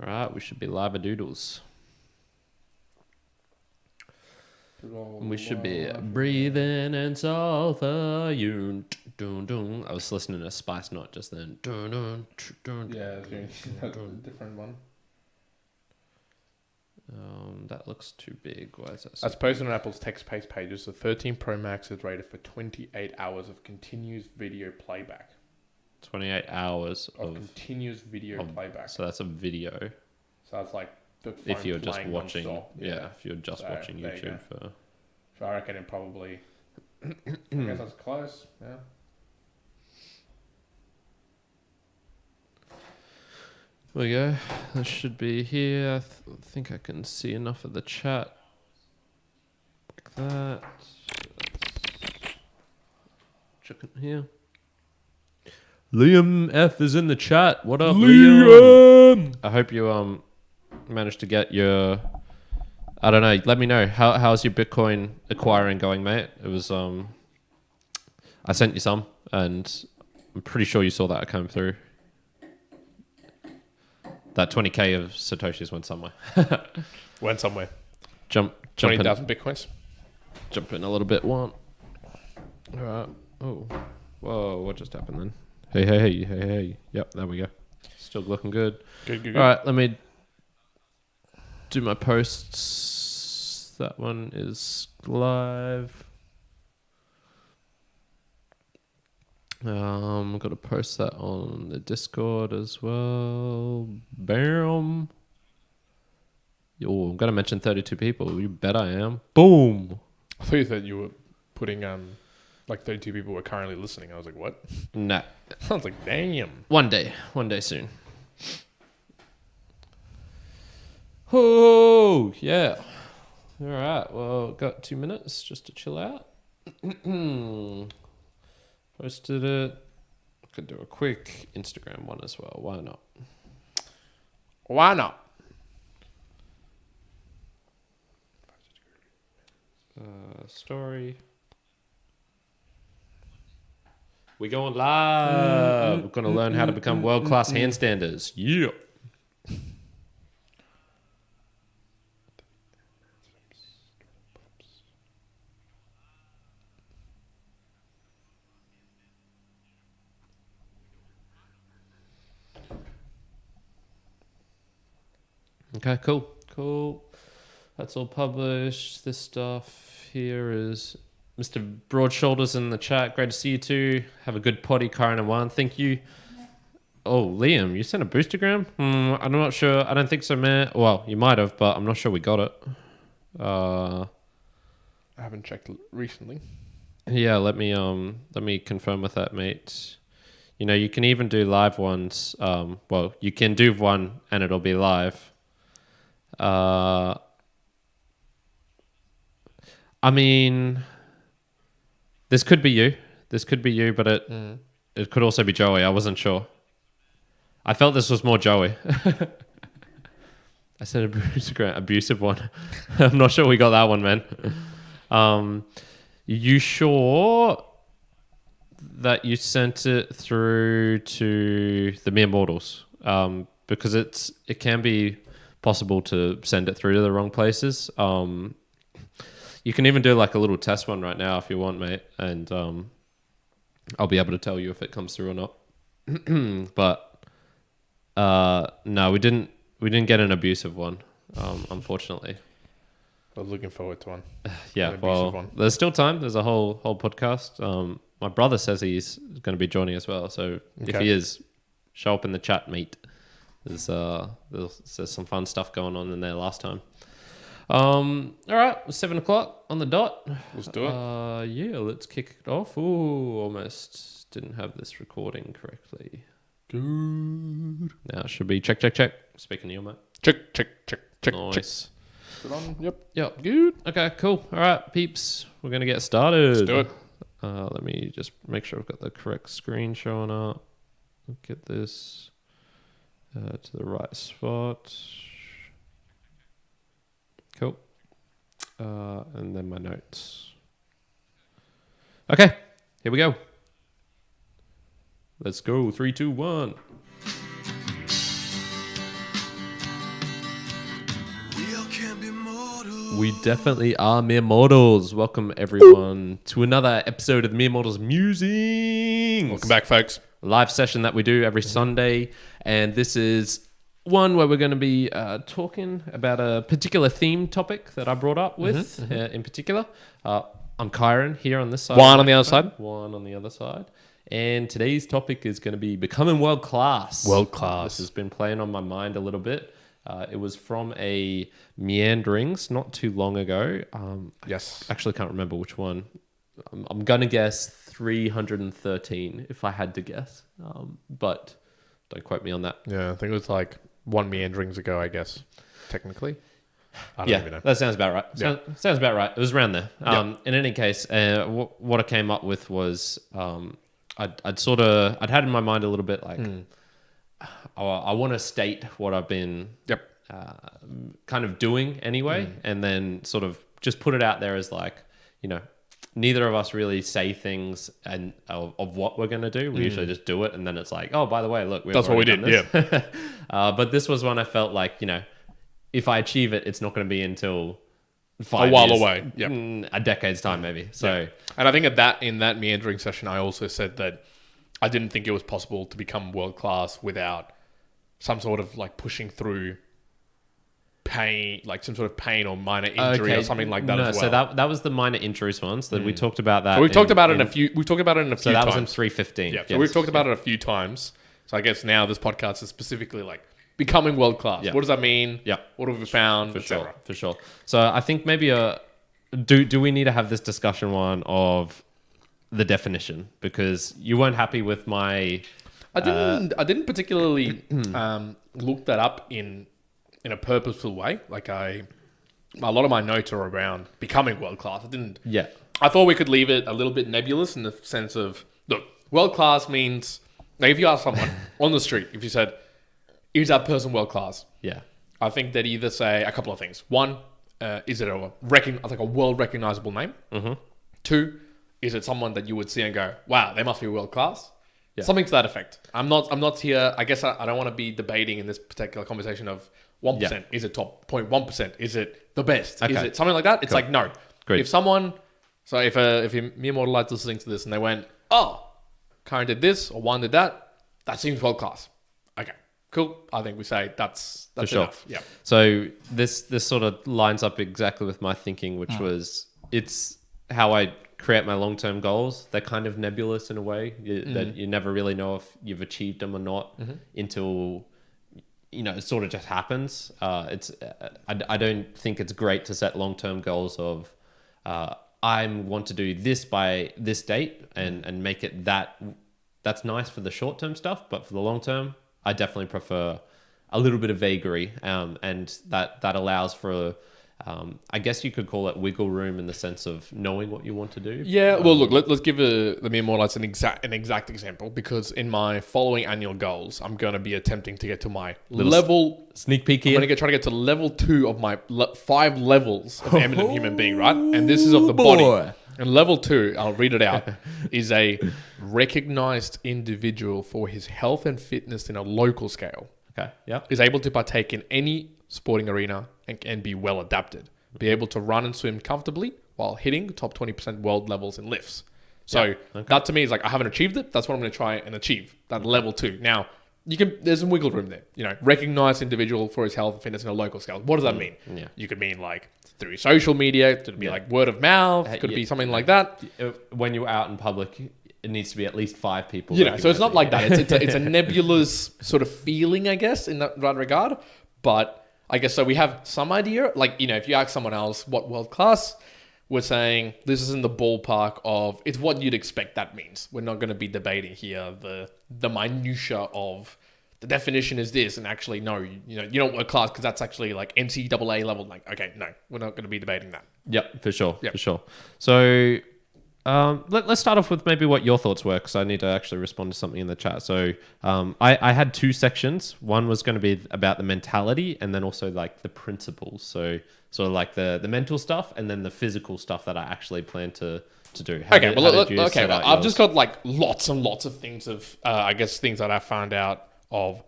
All right, we should be live-a-doodles. We should be breathing in sulfur. I was listening to Spice Knot just then. Yeah, a different one. That looks too big. Why is that? As posted on Apple's text-based pages, the 13 Pro Max is rated for 28 hours of continuous video playback. 28 hours of continuous video playback. So that's a video. So it's like the phone if you're just watching, yeah. If you're just watching YouTube for. So I reckon it probably. I guess that's close. Yeah. There we go. That should be here. I think I can see enough of the chat. Like that. Check it here. Liam F is in the chat. What up, Liam? I hope you managed to get your. I don't know. Let me know how's your Bitcoin acquiring going, mate. It was I sent you some, and I'm pretty sure you saw that come through. That 20k of Satoshis went somewhere. Went somewhere. Jump 20,000 Bitcoins. Jump in a little bit. One. All right. Oh. Whoa. What just happened then? Hey. Yep. There we go. Still looking good. Good. All right. Let me do my posts. That one is live. Got to post that on the Discord as well. Bam. Yo, I'm gonna mention 32 people. You bet I am. Boom. I thought you said you were putting like 32 people were currently listening. I was like, what? Nah. I was like, damn. One day soon. Oh yeah. All right. Well, got 2 minutes just to chill out. Posted it. Could do a quick Instagram one as well. Why not? Story. We going live. We're going to learn how to become world-class handstanders. Yeah. Okay, cool. That's all published. This stuff here is Mr. Broad Shoulders in the chat. Great to see you too. Have a good potty, Kyrin and Juan. Thank you. Oh, Liam, you sent a boostagram? I'm not sure. I don't think so, man. Well, you might have, but I'm not sure we got it. I haven't checked recently. Yeah, let me confirm with that, mate. You know, you can even do live ones. Well, you can do one and it'll be live. I mean, this could be you. But it could also be Joey. I wasn't sure. I felt this was more Joey. I said abusive one. I'm not sure we got that one, man. You sure that you sent it through to the mere mortals? Because it can be possible to send it through to the wrong places. You can even do like a little test one right now if you want, mate, and I'll be able to tell you if it comes through or not. But no, we didn't get an abusive one, unfortunately. I was looking forward to one. Yeah, well, there's still time. There's a whole podcast. My brother says he's going to be joining as well, so if he is, show up in the chat, mate. There's some fun stuff going on in there last time. All right, it's 7 o'clock on the dot. Let's do it. Yeah, let's kick it off. Ooh, almost didn't have this recording correctly. Good. Now it should be check. Speaking to you, mate. Check. Nice. Good on. Yep. Good. Okay, cool. All right, peeps, we're gonna get started. Let's do it. Let me just make sure I've got the correct screen showing up. Get this to the right spot. Cool. And then my notes. Okay, here we go. Let's go. 3, 2, 1. We definitely are mere mortals. Welcome everyone to another episode of the Mere Mortals Musings. Welcome back, folks. Live session that we do every Sunday, and this is one where we're going to be talking about a particular theme topic that I brought up with, in particular. I'm Kyrin here on this side. Juan on the other side. Juan on the other side. And today's topic is going to be becoming world class. World class. This has been playing on my mind a little bit. It was from a meanderings not too long ago. Yes. I actually can't remember which one. I'm going to guess 313 if I had to guess. But don't quote me on that. Yeah, I think it was like one meanderings ago, I guess, technically. I don't even know. That sounds about right. Sounds about right. It was around there. In any case, what I came up with was I'd had in my mind a little bit like I want to state what I've been kind of doing anyway, and then sort of just put it out there as like, you know, neither of us really say things and of what we're going to do. We usually just do it, and then it's like, oh, by the way, look, that's what we did. Yeah. But this was one I felt like, you know, if I achieve it, it's not going to be until 5 a while years, away. Yeah. A decade's time maybe. So, and I think in that meandering session, I also said that I didn't think it was possible to become world class without some sort of like pushing through pain, like some sort of pain or minor injury or something like that as well. So that was the minor injuries ones that we talked about that. So we've talked about it in a few. We've talked about it in a few So that times. was in 315. Yeah. So we've talked about it a few times. So I guess now this podcast is specifically like becoming world class. Yeah. What does that mean? Yeah. What have we found? For sure. So I think maybe do we need to have this discussion one of the definition, because you weren't happy with my. I didn't particularly look that up in a purposeful way. Like a lot of my notes are around becoming world class. I thought we could leave it a little bit nebulous in the sense of, look, world class means, like if you ask someone on the street, if you said, is that person world class? Yeah. I think they'd either say a couple of things. One, is it a world recognizable name? Mm-hmm. Two, is it someone that you would see and go, wow, they must be world class? Yeah. Something to that effect. I'm not here. I guess I don't want to be debating in this particular conversation of 1%. Yeah. Is it top 0.1%? Is it the best? Okay. Is it something like that? It's like, no. Great. If someone, so if a mere mortal liste's listening to this and they went, oh, Kyrin did this or Juan did that seems world class. Okay, cool. I think we say that's for sure. Enough. Yeah. So this sort of lines up exactly with my thinking, which was it's how I create my long-term goals. They're kind of nebulous in a way that you never really know if you've achieved them or not until, you know, it sort of just happens. I don't think it's great to set long-term goals of I want to do this by this date and make it that's nice for the short-term stuff, but for the long-term, I definitely prefer a little bit of vagary, and that allows for I guess you could call it wiggle room in the sense of knowing what you want to do. Yeah, well, look, let's give the mere mortals an exact example, because in my following annual goals, I'm going to be attempting to get to my level sneak peek here. I'm going to try to get to level 2 of my 5 levels of eminent human being, right? And this is of the body. And level 2, I'll read it out, is a recognized individual for his health and fitness in a local scale. Okay. Yeah. Is able to partake in any sporting arena and be well adapted. Be able to run and swim comfortably while hitting top 20% world levels in lifts. So that to me is like, I haven't achieved it. That's what I'm going to try and achieve. That level 2. Now, there's some wiggle room there. You know, recognized individual for his health and fitness in a local scale. What does that mean? Yeah. You could mean like through social media. It could be like word of mouth. It could be something like that. When you're out in public, it needs to be at least 5 people. You know, so it's not like that. It's a nebulous sort of feeling, I guess, in that regard. But I guess so we have some idea. Like, you know, if you ask someone else what world class, we're saying this is in the ballpark of, it's what you'd expect that means. We're not going to be debating here the minutia of the definition is this, and actually no, you don't world class because that's actually like NCAA level. Like, okay, no, we're not going to be debating that. Yep, for sure. So let's start off with maybe what your thoughts were, because I need to actually respond to something in the chat. So I had 2 sections. One was going to be about the mentality, and then also like the principles. So sort of like the mental stuff, and then the physical stuff that I actually plan to do. I've just got like lots and lots of things of I guess things that I found out of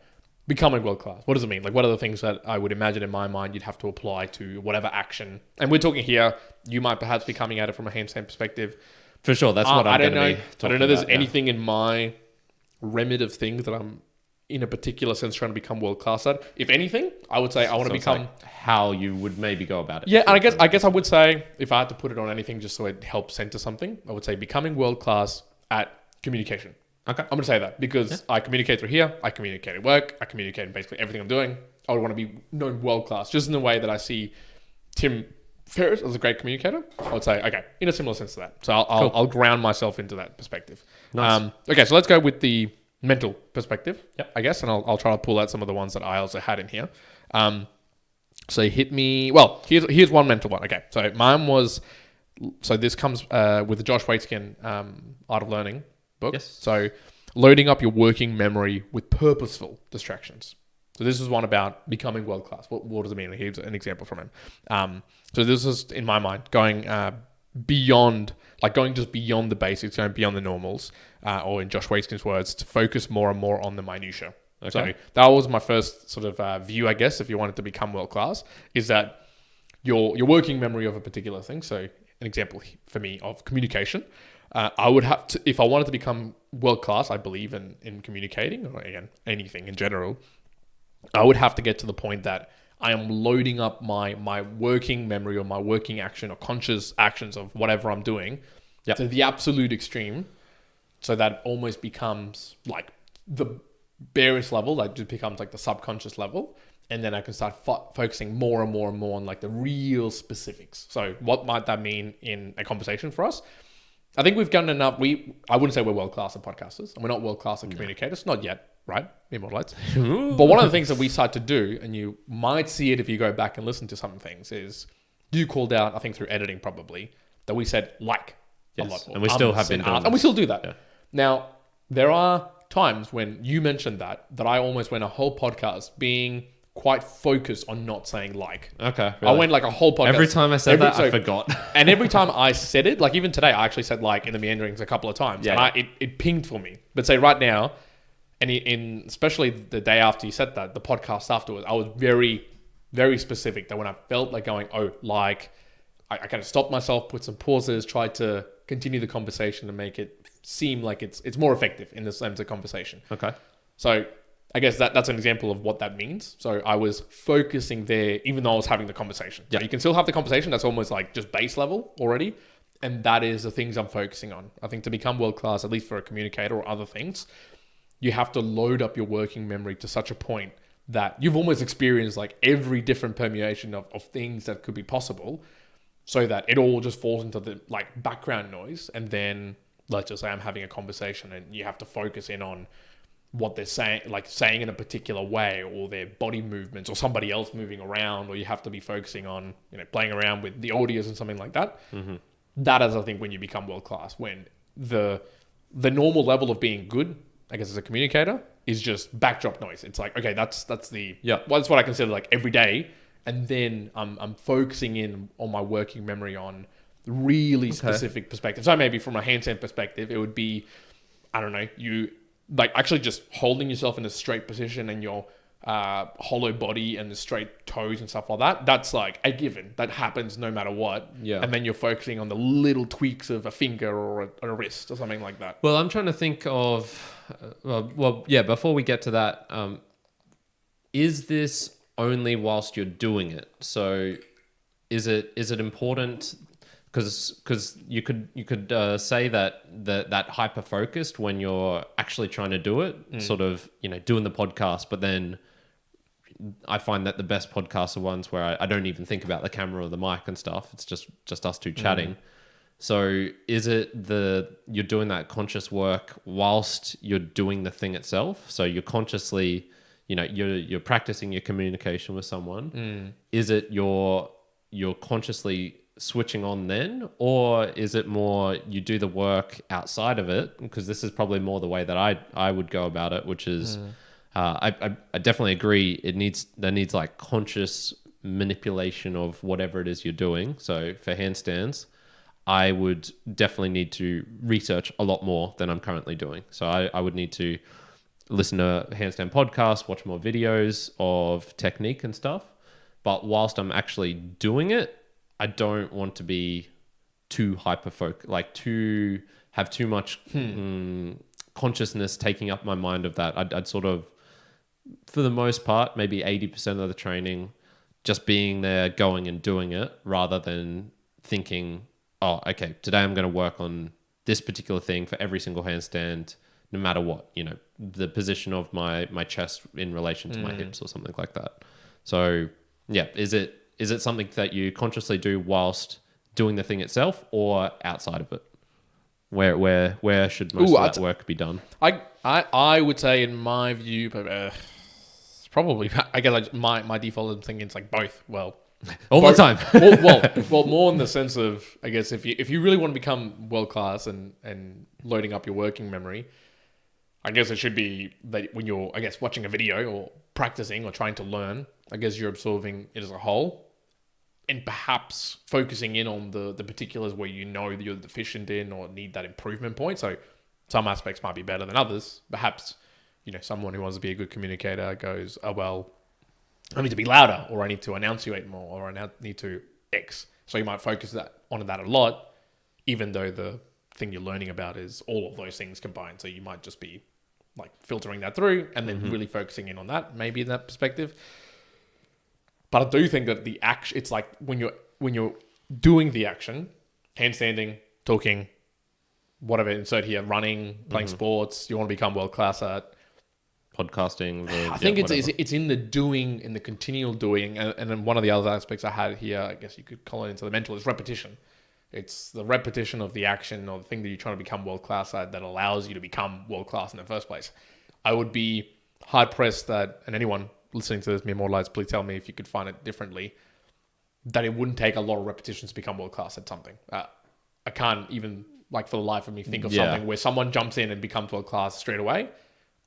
becoming world class? What does it mean? Like, what are the things that I would imagine in my mind you'd have to apply to whatever action? And we're talking here, you might perhaps be coming at it from a handstand perspective. For sure, that's what I'm going to be I talking don't know. There's about, yeah. anything in my remit of things that I'm, in a particular sense, trying to become world class at. If anything, I would say I want to it's become like how you would maybe go about it. Yeah, and I guess I would say, if I had to put it on anything just so it helps center something, I would say becoming world class at communication. Okay. I'm going to say that because I communicate through here, I communicate at work, I communicate in basically everything I'm doing. I would want to be known world class, just in the way that I see Tim Ferriss as a great communicator. I would say, okay, in a similar sense to that. So I'll ground myself into that perspective. Nice. Okay, so let's go with the mental perspective, Yep. I guess, and I'll try to pull out some of the ones that I also had in here. So hit me. Well, here's one mental one. Okay, so mine was. So this comes with the Josh Waitzkin Art of Learning book. Yes. So loading up your working memory with purposeful distractions. So this is one about becoming world class. What does it mean? Here's an example from him. So this is, in my mind, going beyond, like going just beyond the basics, going beyond the normals, or in Josh Waitzkin's words, to focus more and more on the minutia. Okay. So that was my first sort of view, I guess, if you wanted to become world class, is that your working memory of a particular thing. So an example for me of communication, I would have to, if I wanted to become world class, I believe in communicating, or again, anything in general, I would have to get to the point that I am loading up my working memory or my working action or conscious actions of whatever I'm doing to the absolute extreme, so that almost becomes like the barest level, like just becomes like the subconscious level. And then I can start focusing more and more and more on like the real specifics. So what might that mean in a conversation for us? I think we've done enough. I wouldn't say we're world-class at podcasters, and we're not world-class at communicators. Not yet, right? Immortalites. But one of the things that we start to do, and you might see it if you go back and listen to some things, is you called out, I think through editing probably, that we said like a lot. And we still have been doing that. And we still do that. Yeah. Now, there are times when you mentioned that I almost went a whole podcast being quite focused on not saying like. Okay. Really? I went like a whole podcast. Every time I said that, I forgot. And every time I said it, like even today, I actually said like in the meanderings a couple of times. Yeah. And it pinged for me. But say right now, and in especially the day after you said that, the podcast afterwards, I was very, very specific that when I felt like going, oh, like, I kind of stopped myself, put some pauses, tried to continue the conversation and make it seem like it's more effective in the sense of conversation. Okay. So I guess that's an example of what that means. So I was focusing there, even though I was having the conversation. Yeah. So you can still have the conversation. That's almost like just base level already. And that is the things I'm focusing on. I think to become world-class, at least for a communicator or other things, you have to load up your working memory to such a point that you've almost experienced like every different permutation of things that could be possible, so that it all just falls into the like background noise. And then let's just say I'm having a conversation and you have to focus in on what they're saying, like saying in a particular way, or their body movements, or somebody else moving around, or you have to be focusing on, playing around with the audios and something like that. Mm-hmm. That is, I think, when you become world class, when the normal level of being good, I guess, as a communicator, is just backdrop noise. It's like, okay, that's what I consider like every day, and then I'm focusing in on my working memory on really specific perspectives. So maybe from a handstand perspective, it would be, I don't know, you like actually just holding yourself in a straight position and your hollow body and the straight toes and stuff like that. That's like a given. That happens no matter what. Yeah. And then you're focusing on the little tweaks of a finger or a wrist or something like that. Well, I'm trying to think of, before we get to that, is this only whilst you're doing it? So is it important? Because you could say that hyper focused when you're actually trying to do it, sort of doing the podcast, but then I find that the best podcasts are ones where I don't even think about the camera or the mic and stuff. It's just us two chatting. So is it you're doing that conscious work whilst you're doing the thing itself? So you're consciously, you're practicing your communication with someone. Is it you're consciously switching on then, or is it more you do the work outside of it? Because this is probably more the way that I would go about it, which is I definitely agree there needs like conscious manipulation of whatever it is you're doing. So for handstands, I would definitely need to research a lot more than I'm currently doing. So I would need to listen to handstand podcasts, watch more videos of technique and stuff. But whilst I'm actually doing it, I don't want to be too hyper-focused, like have too much consciousness taking up my mind of that. I'd sort of, for the most part, maybe 80% of the training, just being there, going and doing it, rather than thinking, oh, okay, today I'm going to work on this particular thing for every single handstand, no matter what, the position of my chest in relation to my hips or something like that. So yeah, is it something that you consciously do whilst doing the thing itself or outside of it? Where should most of that work be done? I would say, in my view, probably, I guess my default is thinking it's like both. Well, all the time. well, more in the sense of, I guess, if you really want to become world class and loading up your working memory, I guess it should be that when you're, I guess, watching a video or practicing or trying to learn, I guess you're absorbing it as a whole, and perhaps focusing in on the particulars where that you're deficient in or need that improvement point. So some aspects might be better than others. Perhaps, someone who wants to be a good communicator goes, oh, well, I need to be louder, or I need to enunciate more, or I need to X. So you might focus on that a lot, even though the thing you're learning about is all of those things combined. So you might just be like filtering that through and then really focusing in on that, maybe in that perspective. But I do think that the action, it's like when you're doing the action, handstanding, talking, whatever, insert here, running, playing sports, you want to become world class at podcasting. I think it's in the doing, in the continual doing. And then one of the other aspects I had here, I guess you could call it into the mental, is repetition. It's the repetition of the action or the thing that you're trying to become world class at that allows you to become world class in the first place. I would be hard pressed that, and anyone listening to this, mere mortals, please tell me if you could find it differently, that it wouldn't take a lot of repetitions to become world class at something. I can't even, like, for the life of me, think of something where someone jumps in and becomes world class straight away,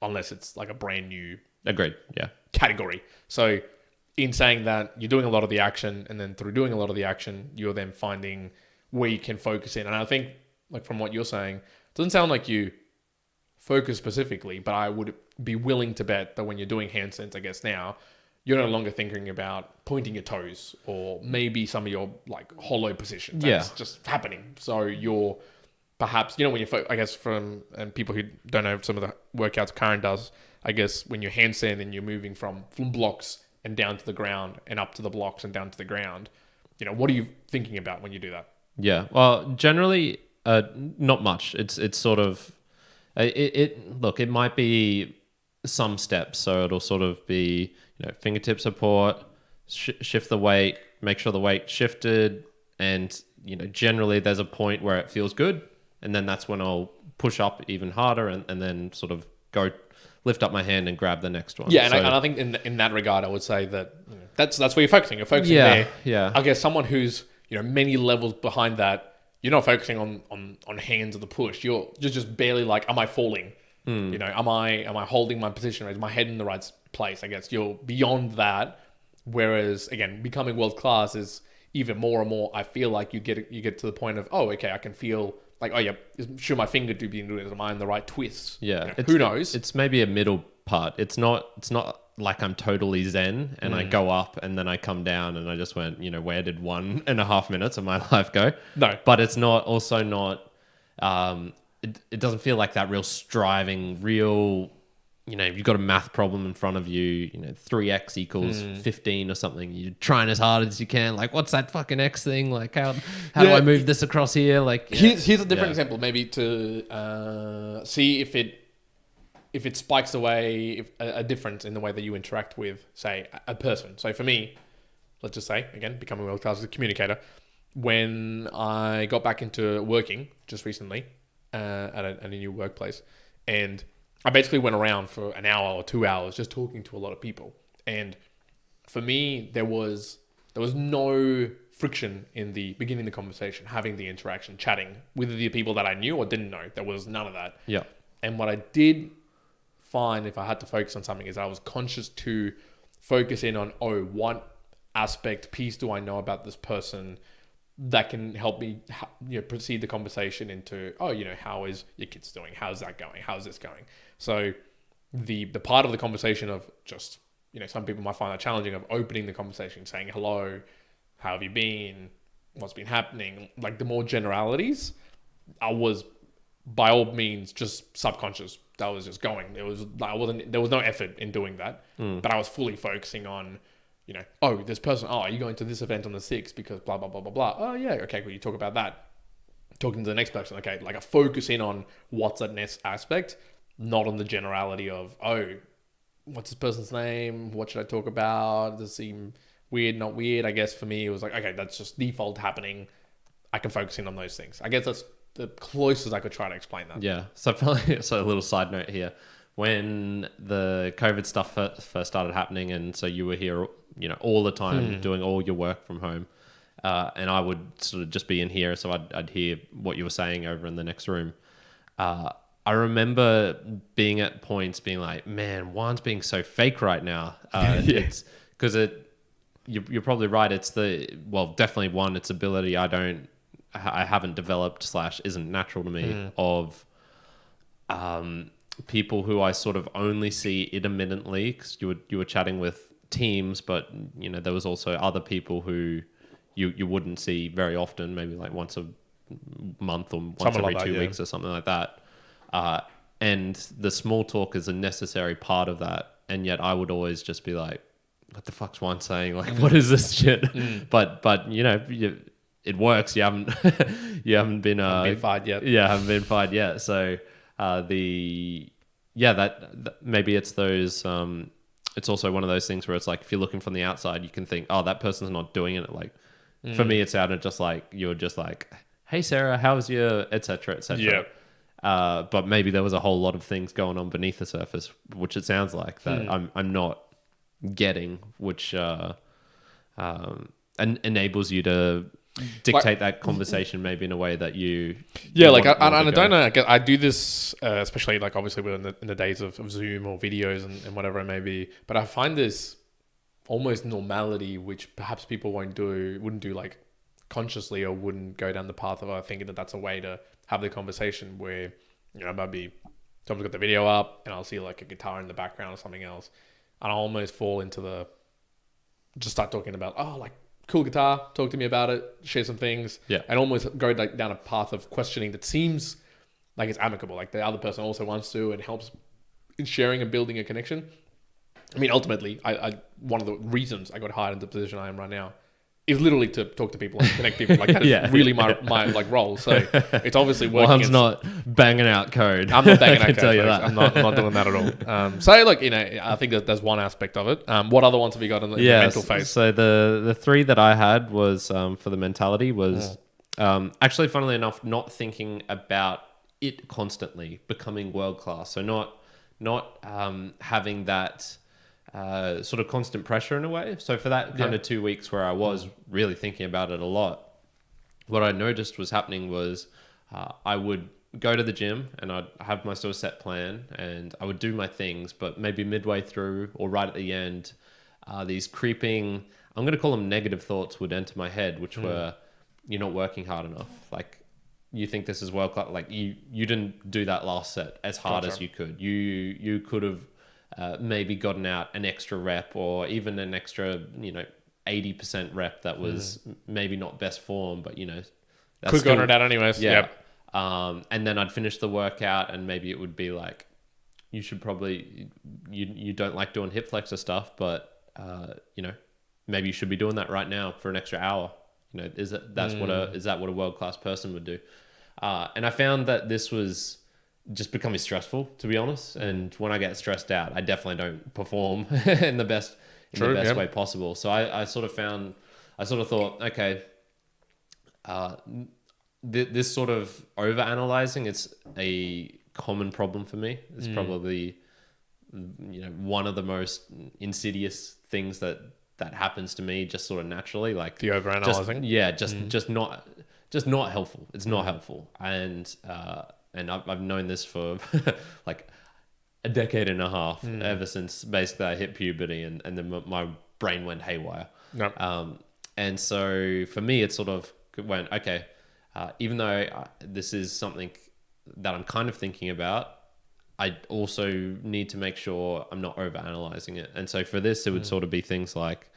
unless it's like a brand new category. So in saying that, you're doing a lot of the action, and then through doing a lot of the action, you're then finding where you can focus in. And I think, like, from what you're saying, it doesn't sound like you focus specifically, but I would be willing to bet that when you're doing handstands, I guess now, you're no longer thinking about pointing your toes or maybe some of your, like, hollow positions. That's just happening. So you're perhaps, when you, I guess, and people who don't know some of the workouts Kyrin does, I guess when you're handstanding, you're moving from blocks and down to the ground and up to the blocks and down to the ground. What are you thinking about when you do that? Yeah, well, generally, not much. It's sort of, it might be some steps. So it'll sort of be, fingertip support, shift the weight, make sure the weight shifted. And, generally there's a point where it feels good. And then that's when I'll push up even harder and then sort of go lift up my hand and grab the next one. Yeah, and I think in that regard, I would say that that's where you're focusing. You're focusing there. Yeah. I guess someone who's, many levels behind that, you're not focusing on hands of the push. You're just barely like, am I falling? Am I holding my position? Is my head in the right place? I guess you're beyond that. Whereas, again, becoming world class is even more and more. I feel like you get to the point of, oh, okay, I can feel like, oh yeah, should my finger be doing it? Am I in the right twist? Yeah, who knows? It's maybe a middle part. It's not like I'm totally zen and I go up and then I come down and I just went, where did 1.5 minutes of my life go? No. But it's not, it doesn't feel like that real striving, you've got a math problem in front of you, 3x equals 15 or something. You're trying as hard as you can. Like, what's that fucking X thing? Like, how do I move this across here? Like, here's a different example, maybe to see if it spikes away a difference in the way that you interact with, say, a person. So for me, let's just say, again, becoming world class as a communicator, when I got back into working just recently at a new workplace, and I basically went around for an hour or 2 hours just talking to a lot of people. And for me, there was no friction in the beginning of the conversation, having the interaction, chatting with the people that I knew or didn't know. There was none of that. Yeah. And what I did find, if I had to focus on something, is I was conscious to focus in on, what piece do I know about this person that can help me proceed the conversation into, how is your kids doing? How's that going? How's this going? So the part of the conversation of just, some people might find that challenging, of opening the conversation, saying hello, how have you been, what's been happening, like the more generalities, I was by all means just subconscious. That was just going. There was no effort in doing that, but I was fully focusing on, oh, this person, are you going to this event on the 6th because blah, blah, blah, blah, blah. Oh yeah. Okay. Well, you talk about that. Talking to the next person. Okay. Like a focus in on what's that next aspect, not on the generality of, oh, what's this person's name? What should I talk about? Does it seem weird? Not weird. I guess for me, it was like, okay, that's just default happening. I can focus in on those things. I guess that's the closest I could try to explain that. Yeah. So probably, so a little side note here. When the COVID stuff first started happening, and so you were here, all the time doing all your work from home, and I would sort of just be in here, so I'd hear what you were saying over in the next room. I remember being at points being like, man, Juan's being so fake right now. It's because you're probably right. It's definitely one, its ability I haven't developed / isn't natural to me of people who I sort of only see intermittently, because you were chatting with teams, but there was also other people who you wouldn't see very often, maybe like once a month or once every 2 weeks or something like that. And the small talk is a necessary part of that. And yet I would always just be like, what the fuck's one saying? Like, what is this shit? But it works. You haven't been fired yet. Yeah, haven't been fired yet. So that maybe it's those. It's also one of those things where it's like, if you're looking from the outside, you can think, oh, that person's not doing it. Like for me, it sounded just like you're just like, hey Sarah, how's your etc. etc. Yeah. But maybe there was a whole lot of things going on beneath the surface, which it sounds like that I'm not getting, which enables you to dictate that conversation maybe in a way that you I don't know. I do this especially like obviously we're in the days of Zoom or videos and whatever it may be, but I find this almost normality which perhaps people wouldn't do like consciously, or wouldn't go down the path of thinking that that's a way to have the conversation, where might be someone's got the video up and I'll see like a guitar in the background or something else, and I'll almost fall into just start talking about, oh, like, cool guitar, talk to me about it, share some things, and almost go like down a path of questioning that seems like it's amicable, like the other person also wants to, and helps in sharing and building a connection. I mean, ultimately, I one of the reasons I got hired into the position I am right now is literally to talk to people and connect people. Like that's really my like role. So it's obviously working. Well, I'm not banging out code. I'm not banging out code. Tell you that. I'm not doing that at all. So look, I think that there's one aspect of it. What other ones have you got in the mental phase? So the 3 that I had was for the mentality was actually, funnily enough, not thinking about it constantly, becoming world class. So not having that sort of constant pressure in a way. So for that kind of 2 weeks where I was really thinking about it a lot, what I noticed was happening was I would go to the gym and I'd have my sort of set plan and I would do my things, but maybe midway through or right at the end, these creeping, I'm going to call them negative thoughts, would enter my head, which were, you're not working hard enough. Like, you think this is world class. Like you didn't do that last set as hard as you could. You could have maybe gotten out an extra rep, or even an extra 80% rep that was maybe not best form, but that's could have gotten it out anyways. And then I'd finish the workout and maybe it would be like, you should probably you don't like doing hip flexor stuff, but maybe you should be doing that right now for an extra hour. Is that what a world-class person would do? And I found that this was just becoming stressful, to be honest. And when I get stressed out, I definitely don't perform in the best way possible. So I sort of thought, okay, this sort of overanalyzing, it's a common problem for me. It's probably one of the most insidious things that happens to me, just sort of naturally, like the overanalyzing. Just not helpful. It's not helpful. And I've known this for like a decade and a half, ever since basically I hit puberty and then my brain went haywire. And so for me, it sort of went, okay, even though this is something that I'm kind of thinking about, I also need to make sure I'm not overanalyzing it. And so for this, it would sort of be things like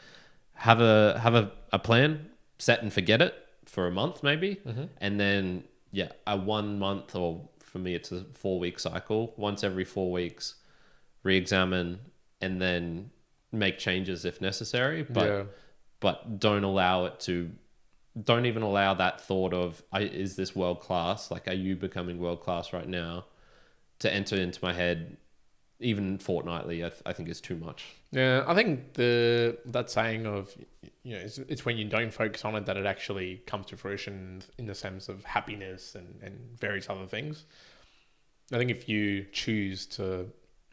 have a plan, set and forget it for a month maybe, and then a 1 month, or for me it's a 4-week cycle. Once every 4 weeks, re-examine and then make changes if necessary. But don't even allow that thought of is this world class? Like, are you becoming world class right now? To enter into my head, even fortnightly, I think is too much. Yeah, I think that saying of, it's when you don't focus on it that it actually comes to fruition in the sense of happiness and various other things. I think if you choose to,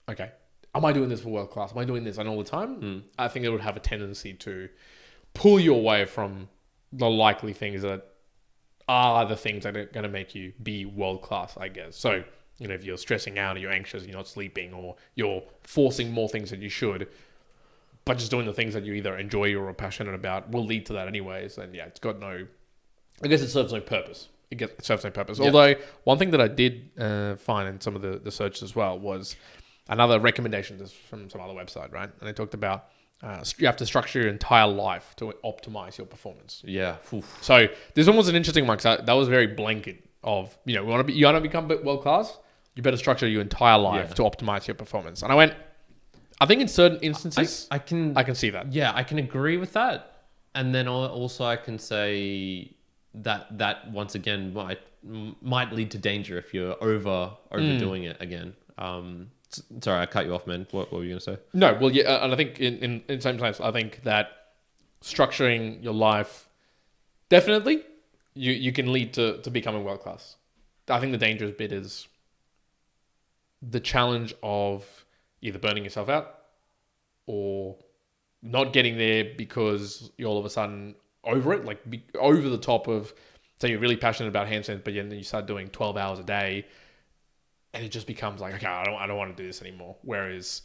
okay, am I doing this for world class? Am I doing this and all the time? I think it would have a tendency to pull you away from the likely things that are the things that are going to make you be world class, I guess. So, if you're stressing out or you're anxious, you're not sleeping, or you're forcing more things than you should, but just doing the things that you either enjoy or are passionate about will lead to that anyways. And it's got no, I guess it serves no purpose. It serves no purpose. Yep. Although one thing that I did find in some of the searches as well was another recommendation from some other website, right? And they talked about you have to structure your entire life to optimize your performance. Yeah. Oof. So this one was an interesting one because that was very blanket of, you want to become world class. You better structure your entire life to optimize your performance. And I think in certain instances, I can see that. Yeah, I can agree with that. And then also I can say that once again might lead to danger if you're overdoing it again. Sorry, I cut you off, man. What were you going to say? No, well, and I think in some sense, I think that structuring your life, definitely, you can lead to becoming world class. I think the dangerous bit is the challenge of either burning yourself out or not getting there because you're all of a sudden over it, like over the top of, say you're really passionate about handstands, but then you start doing 12 hours a day and it just becomes like, okay, I don't want to do this anymore. Whereas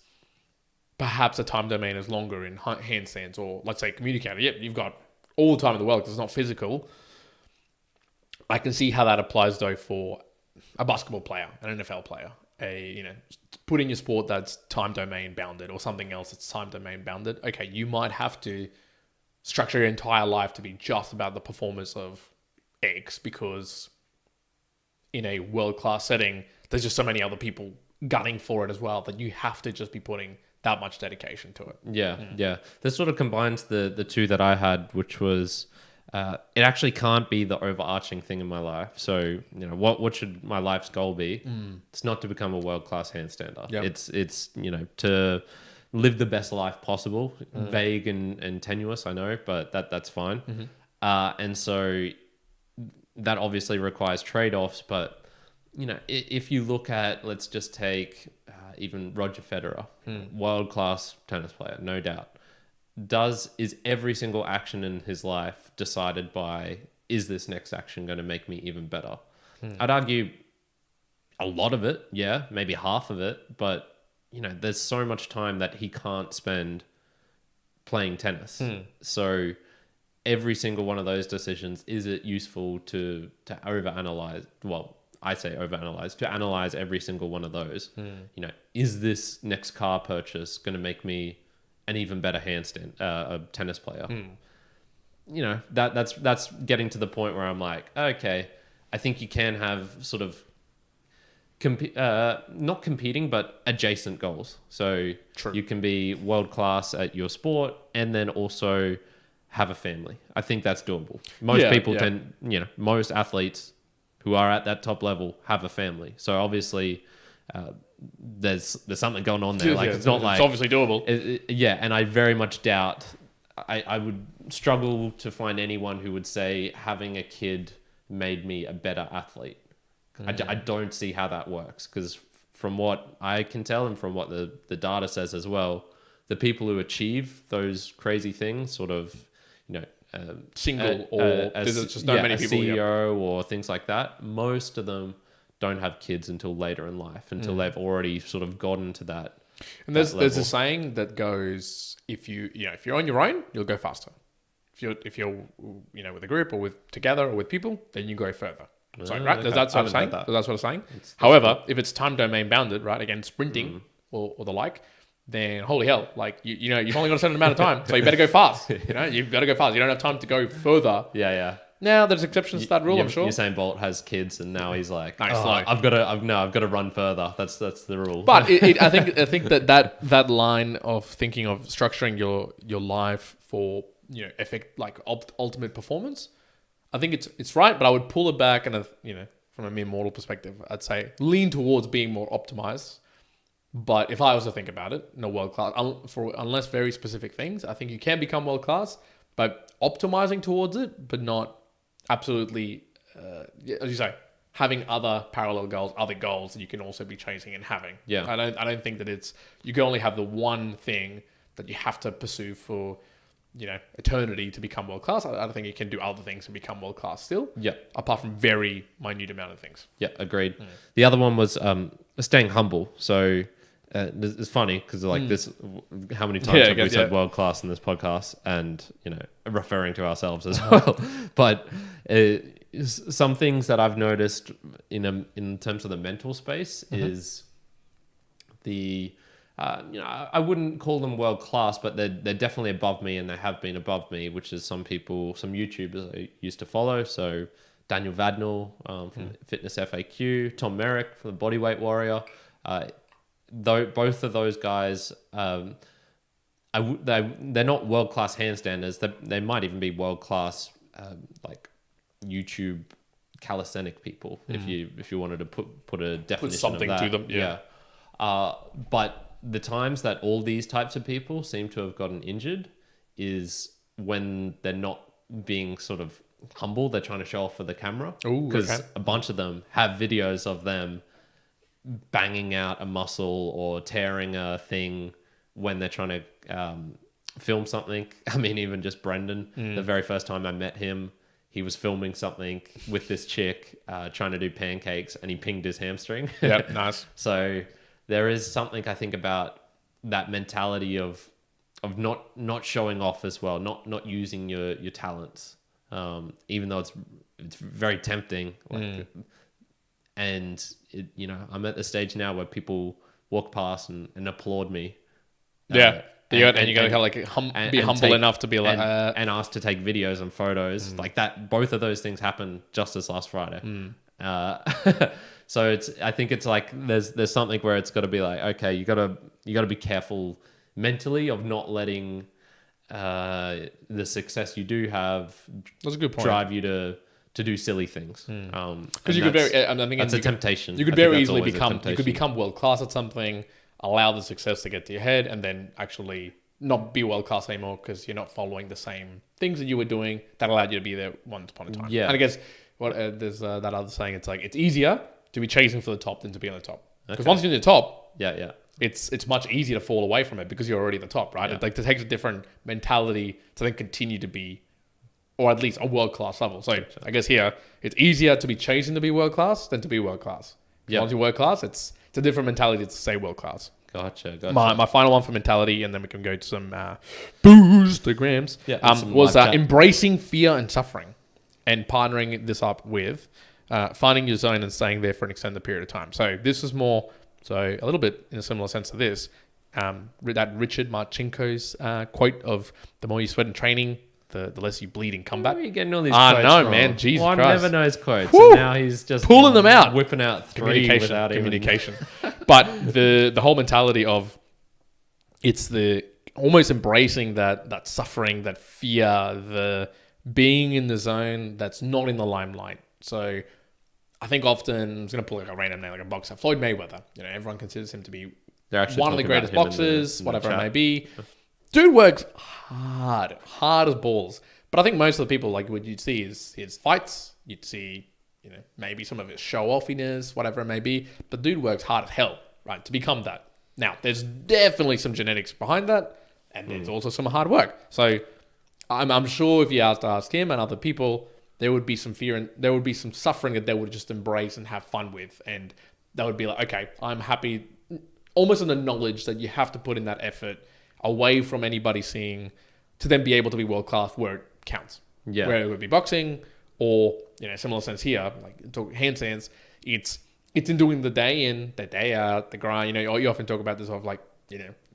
perhaps a time domain is longer in handstands, or let's say communicator. Yep, you've got all the time in the world because it's not physical. I can see how that applies though for a basketball player, an NFL player, put in your sport that's time domain bounded, or something else that's time domain bounded. Okay, you might have to structure your entire life to be just about the performance of X, because in a world-class setting, there's just so many other people gunning for it as well that you have to just be putting that much dedication to it. Yeah. This sort of combines the two that I had, which was it actually can't be the overarching thing in my life. So, what should my life's goal be? It's not to become a world-class handstander. Yep. It's to live the best life possible. Vague and tenuous, I know, but that's fine. And so that obviously requires trade-offs. But, if you look at, let's just take even Roger Federer, world-class tennis player, no doubt. Is every single action in his life decided by, is this next action going to make me even better? I'd argue a lot of it, maybe half of it, but there's so much time that he can't spend playing tennis. So every single one of those decisions, is it useful to overanalyze? Well, I say overanalyze, to analyze every single one of those. Is this next car purchase going to make me an even better a tennis player? That's getting to the point where I'm like, okay, I think you can have sort of not competing, but adjacent goals. So True. You can be world class at your sport and then also have a family. I think that's doable. Most people most athletes who are at that top level have a family. So obviously, there's something going on there. Like, it's not like... It's obviously doable. And I very much doubt... I would struggle to find anyone who would say having a kid made me a better athlete. I don't see how that works, because from what I can tell and from what the data says as well, the people who achieve those crazy things, sort of, single or there's just not many people, CEO or things like that, most of them don't have kids until later in life, until they've already sort of gotten to that. And there's a saying that goes, if you're on your own, you'll go faster. If you're with a group or together or with people, then you go further. Sorry, right? Does that sort of I saying? haven't heard that. Does that sort of saying? It's However, if it's time domain bounded, right, again, sprinting or the like, then holy hell, like you know, you've only got a certain amount of time, so you better go fast. You know, you've got to go fast. You don't have time to go further. Yeah. Now, there's exceptions to that rule, I'm sure. Usain Bolt has kids, and now he's like, Nice, oh, slow. I've got to run further. That's the rule. But I think that line of thinking of structuring your life for effect like ultimate performance, I think it's right. But I would pull it back and from a mere mortal perspective, I'd say lean towards being more optimized. But if I was to think about it, world class unless very specific things, I think you can become world class, but optimizing towards it, but not absolutely, as you say, having other parallel goals, other goals that you can also be chasing and having. Yeah. I don't think that you can only have the one thing that you have to pursue for, eternity to become world class. I think you can do other things and become world class still. Yeah. Apart from very minute amount of things. Yeah, agreed. The other one was staying humble. So it's funny because this, how many times have we said world class in this podcast, and referring to ourselves as well. But some things that I've noticed in terms of the mental space is the I wouldn't call them world class, but they're definitely above me, and they have been above me, which is some YouTubers I used to follow. So Daniel Vadnal from Fitness FAQ, Tom Merrick from the Bodyweight Warrior. Though both of those guys, they're not world class handstanders. They might even be world class like YouTube calisthenic people, if you wanted to put a definition something of that. to them. Yeah. But the times that all these types of people seem to have gotten injured is when they're not being sort of humble. They're trying to show off for the camera, because a bunch of them have videos of them banging out a muscle or tearing a thing when they're trying to film something. I mean, even just Brendan, the very first time I met him, he was filming something with this chick trying to do pancakes, and he pinged his hamstring. Yep, nice. So there is something, I think, about that mentality of not showing off as well, not using your talents, even though it's very tempting. And I'm at the stage now where people walk past and applaud me. And you got to kind of like be humble enough to be like and ask to take videos and photos like that. Both of those things happened just this last Friday. So I think it's like there's something where it's got to be like, okay, you got to be careful mentally of not letting the success you do have that's a good point. drive you to do silly things. Because you could that's a temptation. You could very easily become world class at something, allow the success to get to your head, and then actually not be world class anymore because you're not following the same things that you were doing that allowed you to be there once upon a time. Yeah. And I guess there's that other saying. It's like it's easier to be chasing for the top than to be on the top. Because once you're in the top, it's much easier to fall away from it because you're already at the top, right? It takes a different mentality to then continue to be, or at least a world-class level. So I guess here, it's easier to be chasing to be world-class than to be world-class. Once you're world-class, it's a different mentality to say world-class. Gotcha. My final one for mentality, and then we can go to some boostagrams, was embracing fear and suffering, and partnering this up with finding your zone and staying there for an extended period of time. So this is more, a little bit in a similar sense to this, that Richard Marchenko's quote of the more you sweat in training, the less you bleed in combat. Where are you getting all these quotes from? Man. Jesus Christ. I never know his quotes. And now he's just pulling them out. Whipping out three without communication. But the whole mentality of it's the almost embracing that suffering, that fear, the being in the zone that's not in the limelight. So I think often, I'm just going to pull like a random name, like a boxer, Floyd Mayweather. Everyone considers him to be one of the greatest boxers, whatever it may be. Dude works hard as balls. But I think most of the people, like what you'd see is his fights. You'd see, maybe some of his show-offiness, whatever it may be. But dude works hard as hell, right, to become that. Now, there's definitely some genetics behind that, and there's also some hard work. So I'm sure if you ask him and other people, there would be some fear and there would be some suffering that they would just embrace and have fun with. And they would be like, okay, I'm happy, almost in the knowledge that you have to put in that effort away from anybody seeing to then be able to be world-class where it counts. Yeah. Where it would be boxing or, similar sense here, like talk handstands, it's in doing the day in, the day out, the grind. You often talk about this of like,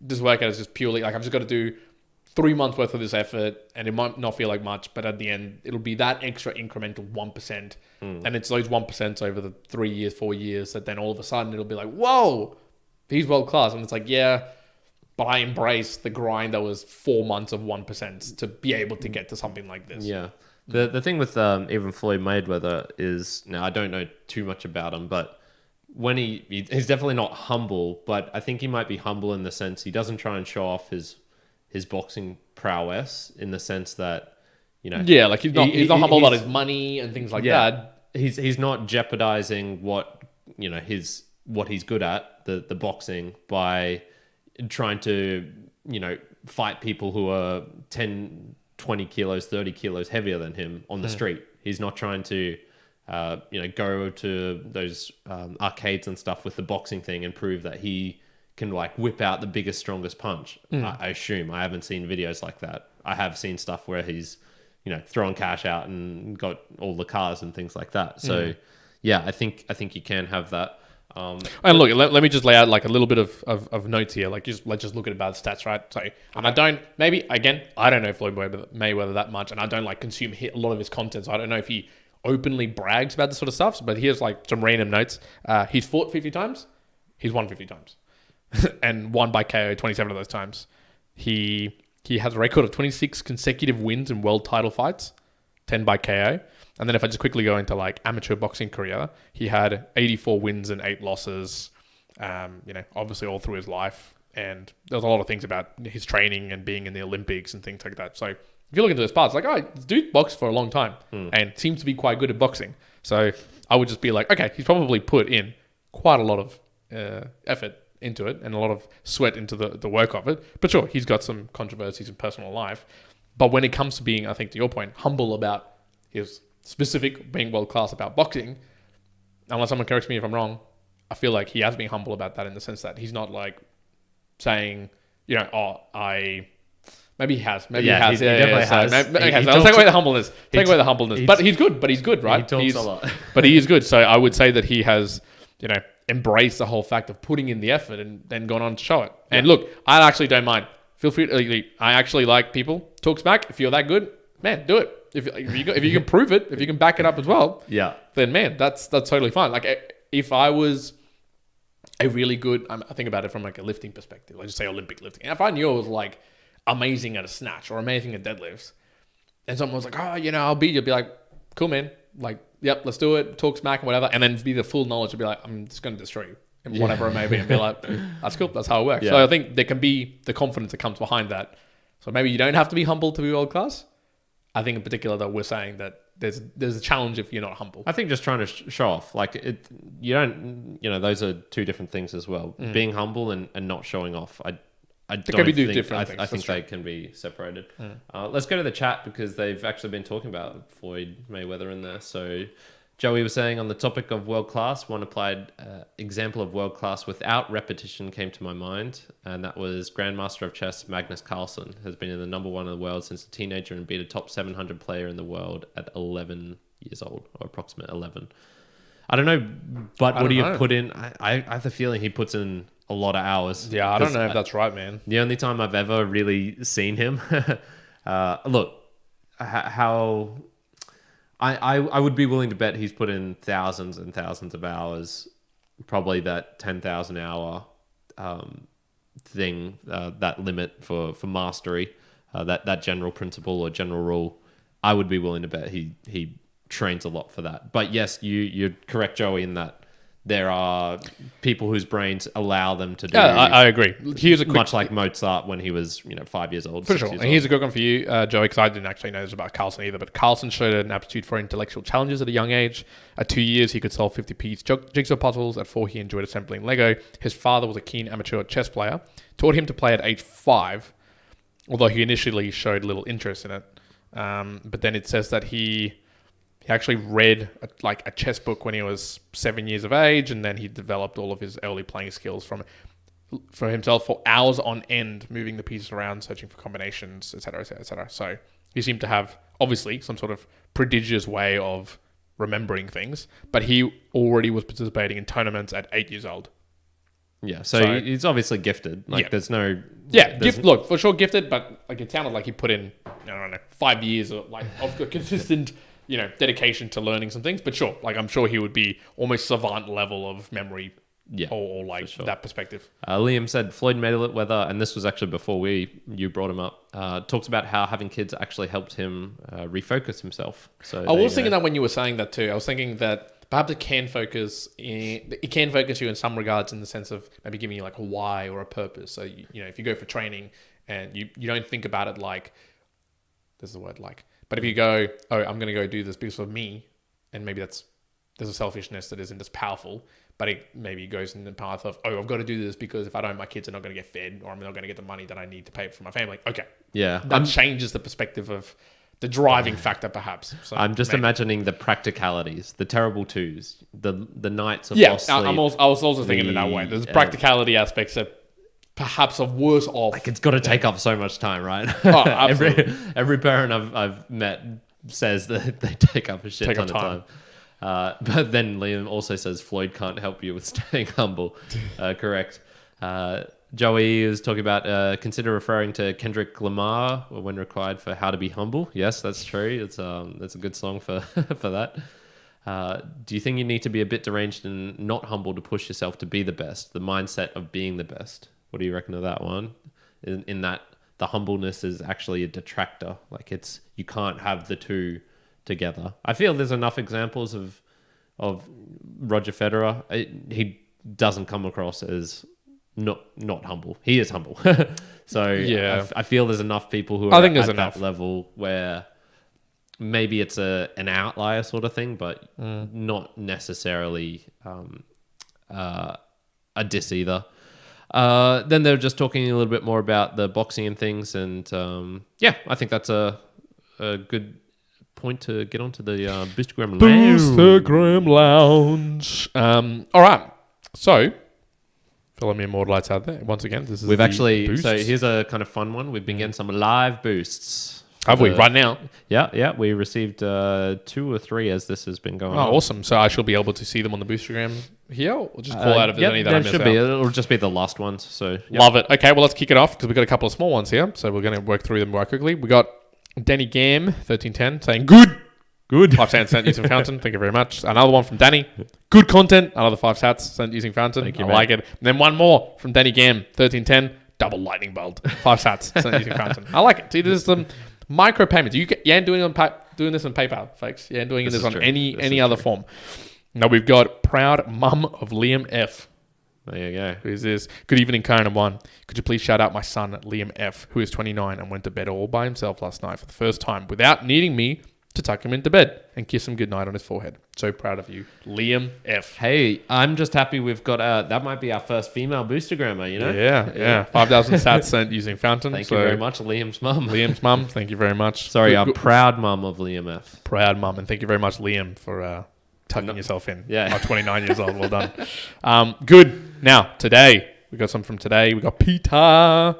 this workout is just purely like, I've just got to do 3 months worth of this effort, and it might not feel like much, but at the end, it'll be that extra incremental 1%. And it's those 1% over the 3 years, 4 years that then all of a sudden it'll be like, whoa, he's world class. And it's like, yeah, but I embrace the grind that was 4 months of 1% to be able to get to something like this. Yeah. The thing with even Floyd Mayweather is, now I don't know too much about him, but when he's definitely not humble, but I think he might be humble in the sense he doesn't try and show off his boxing prowess, in the sense that, yeah, like he's not humble about his money and things like that. He's not jeopardizing what he's good at, the boxing, by trying to fight people who are 10, 20 kilos, 30 kilos heavier than him on the street. He's not trying to go to those arcades and stuff with the boxing thing and prove that he can like whip out the biggest, strongest punch. I assume. I haven't seen videos like that. I have seen stuff where he's throwing cash out and got all the cars and things like that. So yeah, I think you can have that. And look, let me just lay out like a little bit of notes here. Like let's just look at about stats, right? So, and I don't know Floyd Mayweather that much, and I don't like consume a lot of his content. So I don't know if he openly brags about this sort of stuff. But here's like some random notes. He's fought 50 times. He's won 50 times. And won by KO 27 of those times. He has a record of 26 consecutive wins in world title fights, 10 by KO. And then if I just quickly go into like amateur boxing career, he had 84 wins and 8 losses, obviously all through his life. And there's a lot of things about his training and being in the Olympics and things like that. So if you look into those parts, like, this dude boxed for a long time and seems to be quite good at boxing. So I would just be like, okay, he's probably put in quite a lot of effort into it and a lot of sweat into the work of it. But sure, he's got some controversies in personal life. But when it comes to being, I think to your point, humble about his specific being world class about boxing, unless someone corrects me if I'm wrong, I feel like he has been humble about that in the sense that he's not like saying, maybe he has. Maybe he has. He definitely has. I'll take away the humbleness. But he's good, right? He talks a lot. But he is good. So I would say that he has, embrace the whole fact of putting in the effort and then gone on to show it. Yeah. And look, I actually don't mind. Feel free to, I actually like people. Talk smack. If you're that good, man, do it. If you can prove it, if you can back it up as well, then man, that's totally fine. Like if I was a really good, I think about it from like a lifting perspective, let's just say Olympic lifting. And if I knew I was like amazing at a snatch or amazing at deadlifts, and someone was like, I'll beat you, I'd be like, cool, man. Like, yep, let's do it. Talk smack and whatever. And then be the full knowledge to be like, I'm just going to destroy you. And whatever it may be. And be like, that's cool. That's how it works. Yeah. So I think there can be the confidence that comes behind that. So maybe you don't have to be humble to be world class. I think in particular that we're saying that there's a challenge if you're not humble. I think just trying to show off. Like those are two different things as well. Being humble and not showing off. I think they can be separated. Let's go to the chat because they've actually been talking about Floyd Mayweather in there. So Joey was saying on the topic of world class, one applied example of world class without repetition came to my mind, and that was Grandmaster of Chess Magnus Carlsen. Has been in the number 1 in the world since a teenager and beat a top 700 player in the world at 11 years old, or approximate 11. I don't know, but what do you put in? I have the feeling he puts in a lot of hours. Yeah, I don't know if that's right, man. The only time I've ever really seen him, look, how I would be willing to bet he's put in thousands and thousands of hours, probably that 10,000 hour thing, that limit for mastery, that general principle or general rule. I would be willing to bet he trains a lot for that. But yes, you're correct, Joey, in that there are people whose brains allow them to do. Yeah, I agree. Here's a quick, much like Mozart when he was 5 years old. For sure. And here's a quick one for you, Joey, because I didn't actually know this about Carlsen either. But Carlsen showed an aptitude for intellectual challenges at a young age. At 2 years, he could solve 50-piece jigsaw puzzles. At 4, he enjoyed assembling Lego. His father was a keen amateur chess player. Taught him to play at age 5, although he initially showed little interest in it. But then it says that he actually read a chess book when he was 7 years of age, and then he developed all of his early playing skills from it. for himself for hours on end, moving the pieces around, searching for combinations, etc., etc., etc. So he seemed to have obviously some sort of prodigious way of remembering things, but he already was participating in tournaments at 8 years old. Yeah, so he's obviously gifted. Like, there's no... Yeah, look, for sure gifted, but like it sounded like he put in, I don't know, 5 years of consistent, dedication to learning some things. But sure, like I'm sure he would be almost savant level of memory, or like that perspective. Liam said Floyd Mayweather, and this was actually before you brought him up, talks about how having kids actually helped him refocus himself. So I was thinking that when you were saying that too. I was thinking that perhaps it can focus you in some regards, in the sense of maybe giving you like a why or a purpose. So if you go for training and you don't think about it like, there's the word like, but if you go, oh, I'm going to go do this because of me, and maybe there's a selfishness that isn't as powerful, but it maybe goes in the path of, oh, I've got to do this because if I don't, my kids are not going to get fed, or I'm not going to get the money that I need to pay for my family. Okay. Yeah. That changes the perspective of the driving factor, perhaps. So I'm just imagining the practicalities, the terrible twos, the nights of lost sleep. I was also thinking in that way. There's practicality aspects that perhaps are worse off. Like, it's got to take up so much time, right? Oh, absolutely. every parent I've met says that they take up a shit ton of time. But then Liam also says Floyd can't help you with staying humble. Correct. Joey is talking about consider referring to Kendrick Lamar when required for How to Be Humble. Yes, that's true. It's a good song for for that. Do you think you need to be a bit deranged and not humble to push yourself to be the best? The mindset of being the best. What do you reckon of that one? In that the humbleness is actually a detractor. Like, you can't have the two together. I feel there's enough examples of Roger Federer. He doesn't come across as not humble. He is humble. So yeah, I feel there's enough people who are at that level where maybe it's an outlier sort of thing, but not necessarily a diss either. Then they're just talking a little bit more about the boxing and things, and I think that's a good point to get onto the Boostagram Lounge. Boostagram Lounge. All right, so follow me, immortalites out there. Once again, this is so here's a kind of fun one. We've been getting some live boosts. Have we right now? Yeah. We received 2 or 3 as this has been going on. Oh, awesome. So I shall be able to see them on the Boostagram here, or just call out if there's any that I missed out? It'll just be the last ones. So Love it. Okay, well, let's kick it off because we've got a couple of small ones here. So we're going to work through them quite quickly. We got Danny Gam, 1310, saying good. 5 cents sent using Fountain. Thank you very much. Another one from Danny. Good content. Another 5 sats sent using Fountain. Thank you, I like it. And then one more from Danny Gam, 1310. Double lightning bolt. 5 sats sent using Fountain. I like it. See, there's some micro payments. You ain't doing this on PayPal, folks. You ain't doing this on any other form. Now we've got proud mum of Liam F. There you go. Who is this? Good evening, Kyrin and One. Could you please shout out my son, Liam F., who is 29 and went to bed all by himself last night for the first time without needing me to tuck him into bed and kiss him goodnight on his forehead. So proud of you, Liam F. Hey, I'm just happy we've got that might be our first female boostagrammer, you know? Yeah. 5,000 sats sent using Fountain. Thank you very much, Liam's mum. Liam's mum, thank you very much. Sorry, our proud mum of Liam F. Proud mum, and thank you very much, Liam, for tucking yourself in. Yeah. 29 years old, well done. Good. Now, today, we got some from today. We got Petar.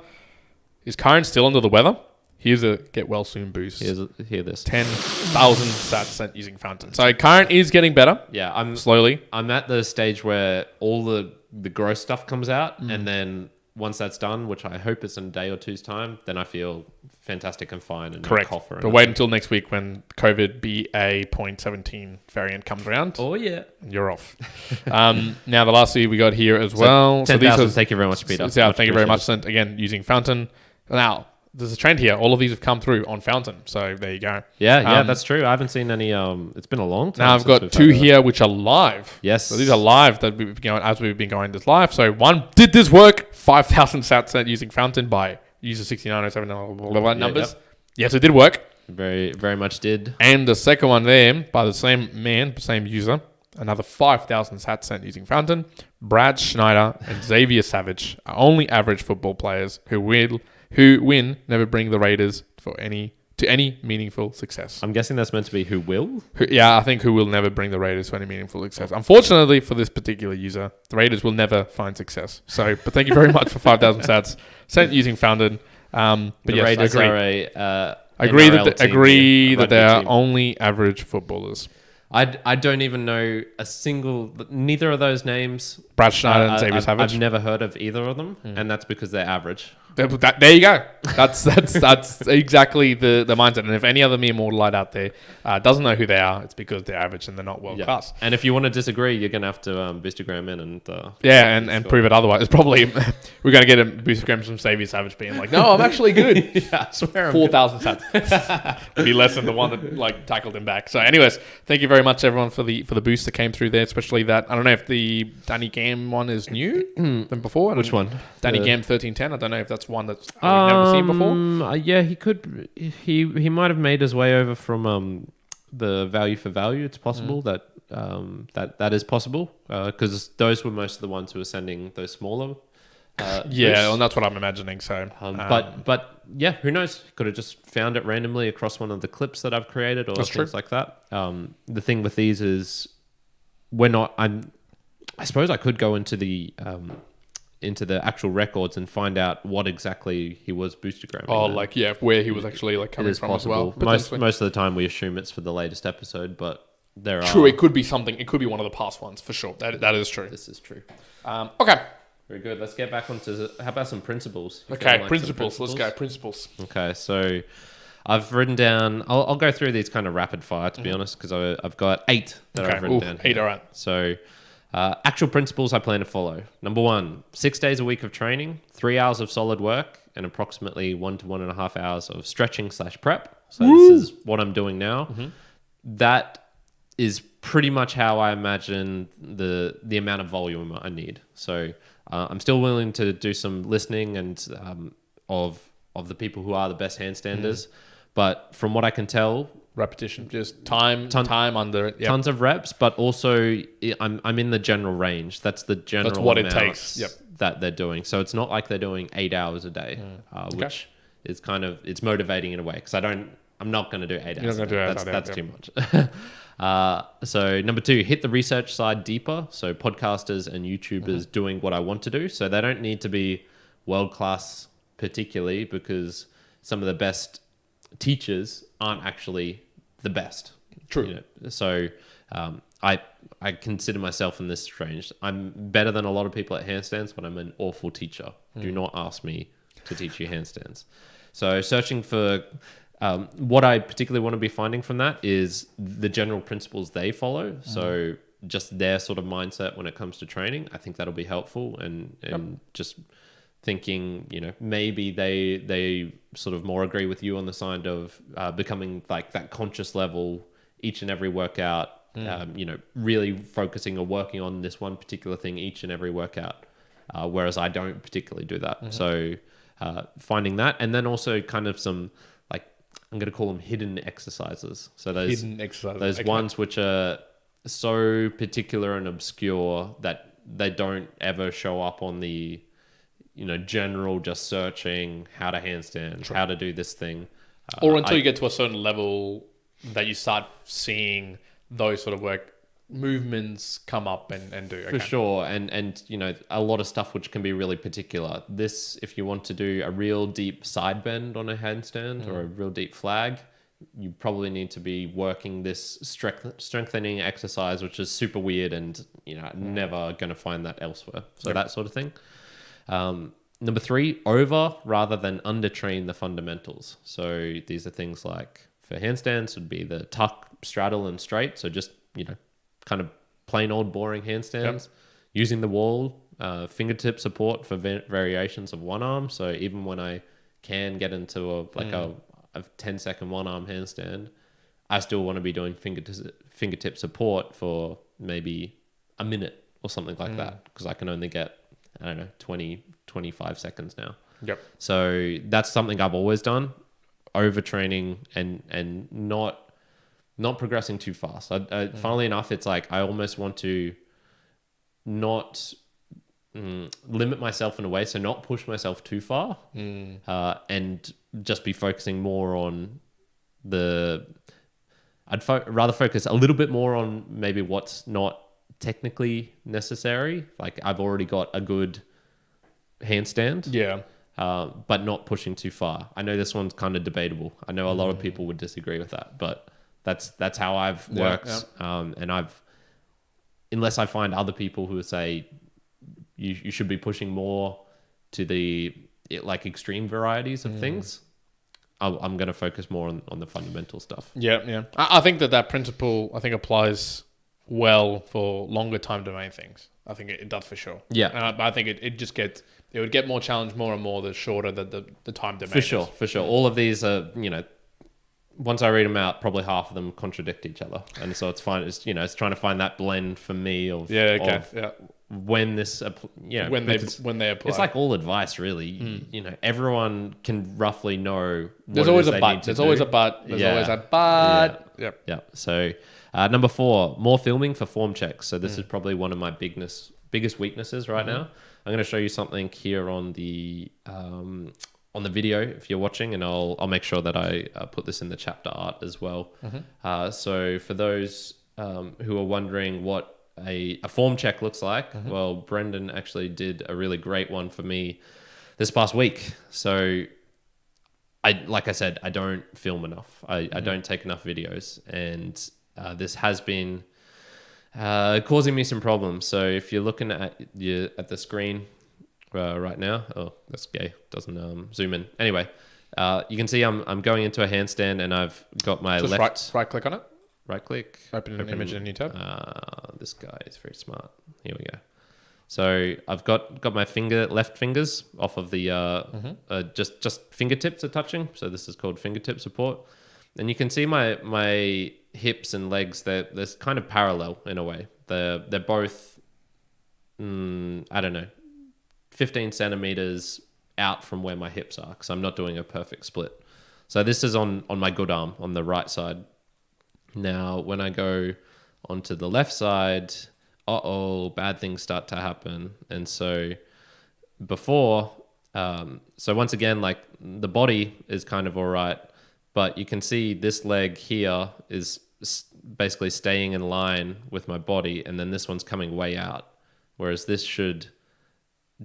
Is Kyrin still under the weather? Here's a get well soon boost. Hear this. 10,000 sats sent using Fountain. So Kyrin is getting better. Yeah, I'm slowly. I'm at the stage where all the gross stuff comes out, and then once that's done, which I hope is in a day or two's time, then I feel fantastic and fine and correct. No cough or but wait until next week when COVID BA.17 variant comes around. Oh yeah, you're off. Now the last two we got here as well. 10,000. Thank you very much, Peter. Thank you very much. Sent again using Fountain. Now, there's a trend here. All of these have come through on Fountain. So there you go. Yeah, that's true. I haven't seen any. It's been a long time. Now I've got 2 here which are live. Yes. So these are live that we've been going as we've been going this live. So one, did this work? 5,000 sats sent using Fountain by user 6907 numbers. Yep. Yes, it did work. Very, very much did. And the second one there by the same man, same user. Another 5,000 sats sent using Fountain. Brad Schneider and Xavier Savage are only average football players who win, never bring the Raiders for any to any meaningful success. I'm guessing that's meant to be who will. I think who will never bring the Raiders to any meaningful success. Unfortunately for this particular user, the Raiders will never find success. So, but thank you very much for 5,000 sats sent using Founded. But The yes, Raiders I agree. are a Agree NRL that team, agree that they rugby are team. only average footballers. I don't even know a single. Neither of those names. Brad Schneider and Xavier Savage. I've never heard of either of them, and that's because they're average. There you go. That's exactly the mindset. And if any other mere mortal light out there doesn't know who they are, it's because they're average and they're not world class. And if you want to disagree, you're gonna have to Boostagram in and and prove it otherwise. It's probably we're gonna get a Boostagram from Xavier Savage being like, no, I'm actually good. yeah, I swear. 4,000 sats. Be less than the one that like tackled him back. So, anyways, thank you very much everyone for the boost that came through there, especially that. I don't know if the Danny Gam one is new than before. Which one? Danny Gam 1310. I don't know if that's one that's we've never seen before. Yeah, he could. He might have made his way over from the value for value. It's possible that is possible because those were most of the ones who were sending those smaller. Yeah, and that's what I'm imagining. So, but yeah, who knows? Could have just found it randomly across one of the clips that I've created or things like that. The thing with these is we're not. I suppose I could go into the actual records and find out what exactly he was boostagramming. Oh, like where he was actually like coming from possible. as well. Most of the time we assume it's for the latest episode, but there are. True, it could be something. It could be one of the past ones for sure. That is true. This is true. Okay. Very good. Let's get back onto how about some principles? Okay, principles. Let's go. Principles. Okay, so I've written down. I'll go through these kind of rapid fire to be honest, because I've got 8 that I've written down. 8, all right. So. Actual principles I plan to follow. Number 1, 6 days a week of training, 3 hours of solid work, and approximately 1 to 1.5 hours of stretching/prep. So this is what I'm doing now. That is pretty much how I imagine the amount of volume I need. So I'm still willing to do some listening and of the people who are the best handstanders, but from what I can tell. Repetition, just time under it. Yep. Tons of reps, but also I'm in the general range. That's the general. That's what it takes. Yep. That they're doing. So it's not like they're doing 8 hours a day, which is kind of it's motivating in a way because I'm not going to do 8 hours. That's too much. So number 2, hit the research side deeper. So podcasters and YouTubers doing what I want to do. So they don't need to be world class, particularly because some of the best teachers aren't actually the best. True. So I consider myself in this range. I'm better than a lot of people at handstands, but I'm an awful teacher. Do not ask me to teach you handstands. So searching for what I particularly want to be finding from that is the general principles they follow. So just their sort of mindset when it comes to training. I think that'll be helpful and just thinking, maybe they sort of more agree with you on the side of becoming like that conscious level each and every workout, really focusing or working on this one particular thing each and every workout, whereas I don't particularly do that. So finding that, and then also kind of some, like, I'm going to call them hidden exercises. So those hidden exercises, those ones which are so particular and obscure that they don't ever show up on the general just searching how to handstand, how to do this thing. Or until you get to a certain level that you start seeing those sort of work movements come up and do. For sure. And a lot of stuff which can be really particular. This, if you want to do a real deep side bend on a handstand or a real deep flag, you probably need to be working this strengthening exercise, which is super weird and, never going to find that elsewhere. So that sort of thing. Number 3, over rather than under train the fundamentals. So these are things like for handstands would be the tuck, straddle, and straight. So just, kind of plain old boring handstands. Using the wall, fingertip support for variations of one arm. So even when I can get into a 10-second one arm handstand, I still want to be doing fingertip support for maybe a minute or something like that, because I can only get 20, 25 seconds now. Yep. So that's something I've always done, overtraining and not progressing too fast. Funnily enough, it's like I almost want to not limit myself in a way, so not push myself too far, and just be focusing more on I'd rather focus a little bit more on maybe what's not technically necessary. Like I've already got a good handstand. Yeah. But not pushing too far. I know this one's kind of debatable. I know a lot of people would disagree with that, but that's how I've worked. Yeah. And unless I find other people who would say you should be pushing more to the like extreme varieties of things, I'm going to focus more on the fundamental stuff. Yeah. I think that principle applies well for longer time domain things. I think it does for sure. Yeah. And I think it would get more challenged more and more the shorter the time domain. For sure. All of these are, once I read them out, probably half of them contradict each other. And so it's fine. It's, it's trying to find that blend for me of, when this, when they apply. It's like all advice, really. Everyone can roughly know. There's always a but. There's always a but. Yeah. So number 4, more filming for form checks. So this is probably one of my biggest weaknesses right now. I'm going to show you something here on the video if you're watching, and I'll make sure that I put this in the chapter art as well. So for those who are wondering what a form check looks like, well, Brendan actually did a really great one for me this past week. So like I said, I don't film enough. I don't take enough videos, and this has been causing me some problems. So if you're looking at the screen right now, oh, that's gay. Doesn't zoom in. Anyway, you can see I'm going into a handstand, and I've got my just right click on it. Right click. Open an image in a new tab. This guy is very smart. Here we go. So I've got my left fingers off of the just fingertips are touching. So this is called fingertip support, and you can see my hips and legs. They're kind of parallel in a way. They're both I don't know, 15 centimeters out from where my hips are, because I'm not doing a perfect split. So this is on my good arm on the right side. Now, when I go onto the left side, bad things start to happen. And so so once again, like the body is kind of all right, but you can see this leg here is basically staying in line with my body, and then this one's coming way out, whereas this should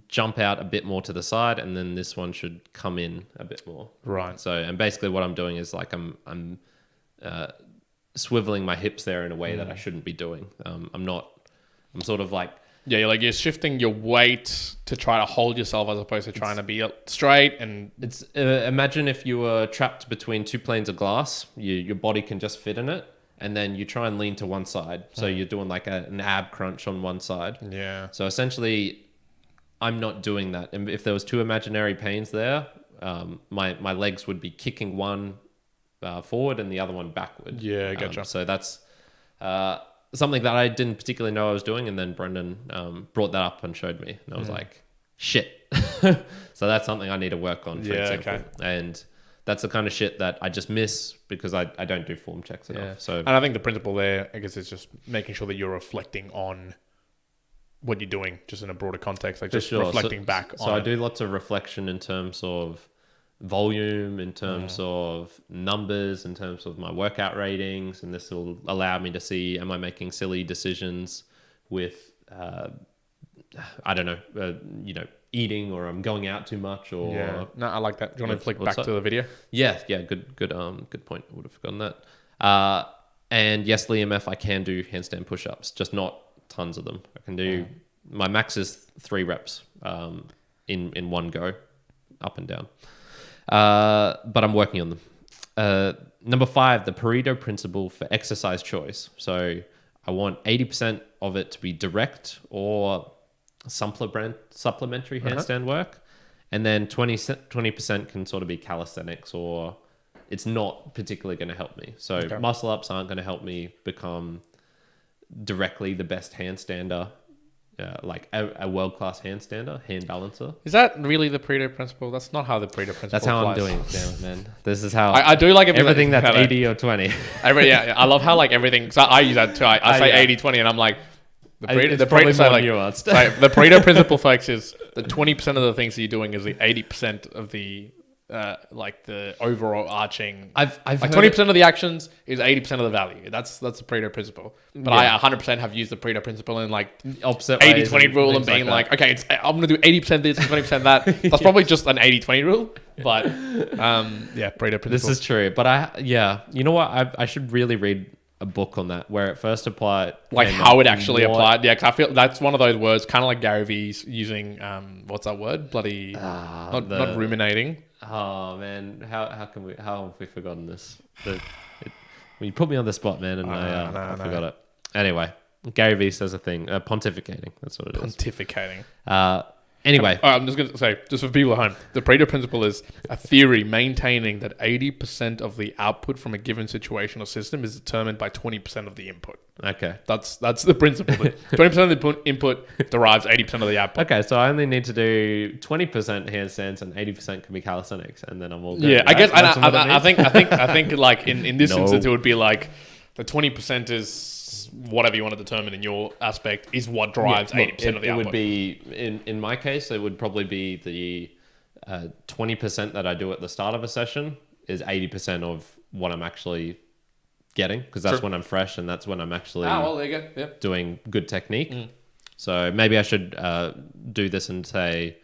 jump out a bit more to the side, and then this one should come in a bit more. Right. So, and basically what I'm doing is like I'm swiveling my hips there in a way that I shouldn't be doing. I'm sort of like... Yeah, you're shifting your weight to try to hold yourself as opposed to trying to be straight. And it's imagine if you were trapped between two planes of glass, your body can just fit in it, and then you try and lean to one side. So you're doing like an ab crunch on one side. Yeah. So essentially, I'm not doing that. And if there was two imaginary panes there, my legs would be kicking one forward and the other one backward. Yeah, gotcha. So that's something that I didn't particularly know I was doing, and then Brendan brought that up and showed me, and I was like, shit. So that's something I need to work on, for example. Okay. And that's the kind of shit that I just miss because I don't do form checks enough. Yeah. So, and I think the principle there, I guess, is just making sure that you're reflecting on what you're doing, just in a broader context, like just reflecting back on. So I do lots of reflection in terms of volume, in terms of numbers, in terms of my workout ratings, and this will allow me to see, am I making silly decisions with I don't know, eating, or I'm going out too much, or no, I like that. Do you want to flick back to the video? Yeah, good point. I would have forgotten that. And yes, Liam, I can do handstand push-ups, just not tons of them. I can do my max is 3 reps in one go, up and down. But I'm working on them. Number 5, the Pareto principle for exercise choice. So I want 80% of it to be direct or supplementary handstand work. And then 20% can sort of be calisthenics, or it's not particularly going to help me. So muscle ups aren't going to help me become directly the best handstander, like a world-class handstander, hand balancer. Is that really the Pareto principle? That's not how the Pareto principle That's how applies. I'm doing it now, man. This is how I do like everything that's 80 or 20. I love how like everything, so I use that too. I say 80-20 and I'm like, the Pareto principle focuses the 20% of the things that you're doing is the 80% of the like the overall arching. I've Like heard 20% of the actions is 80% of the value. That's the Pareto principle. But Yeah. I 100% have used the Pareto principle in like opposite 80-20 rule and things being like like, okay, I'm going to do 80% this and 20% that. That's probably just an 80-20 rule. But yeah, Pareto principle. this is true. But you know what? I should really read a book on that where it first applied, like came how up it actually and what- applied. Yeah, 'cause I feel that's one of those words, kind of like Gary Vee's using, what's that word? Bloody, not ruminating. Oh man, how have we forgotten this? Well, you put me on the spot, man, and I forgot it. Anyway, Gary Vee says a thing, pontificating. That's what it is. Pontificating. Anyway, I'm just going to say, just for people at home, the Pareto principle is a theory maintaining that 80% of the output from a given situation or system is determined by 20% of the input. okay. That's the principle. That 20% of the input derives 80% of the output. Okay, so I only need to do 20% handstands and 80% can be calisthenics, and then I'm all good. Yeah, I right? guess, and That's what it I think like in this No. instance, it would be like the 20% is whatever you want to determine in your aspect is what drives 80% of the output. It would be, in my case, it would probably be the 20% that I do at the start of a session is 80% of what I'm actually getting, because that's when I'm fresh and that's when I'm actually there you go. Yeah. doing good technique. So maybe I should do this and say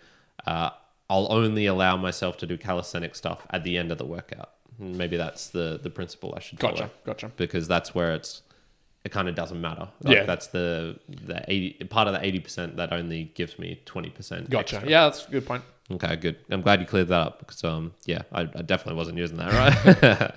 I'll only allow myself to do calisthenic stuff at the end of the workout. Maybe that's the principle I should follow. Gotcha. Because that's where it kind of doesn't matter. Like that's the 80 part of the 80% that only gives me 20%. Gotcha. Extra. Yeah, that's a good point. Okay, good. I'm glad you cleared that up because I definitely wasn't using that,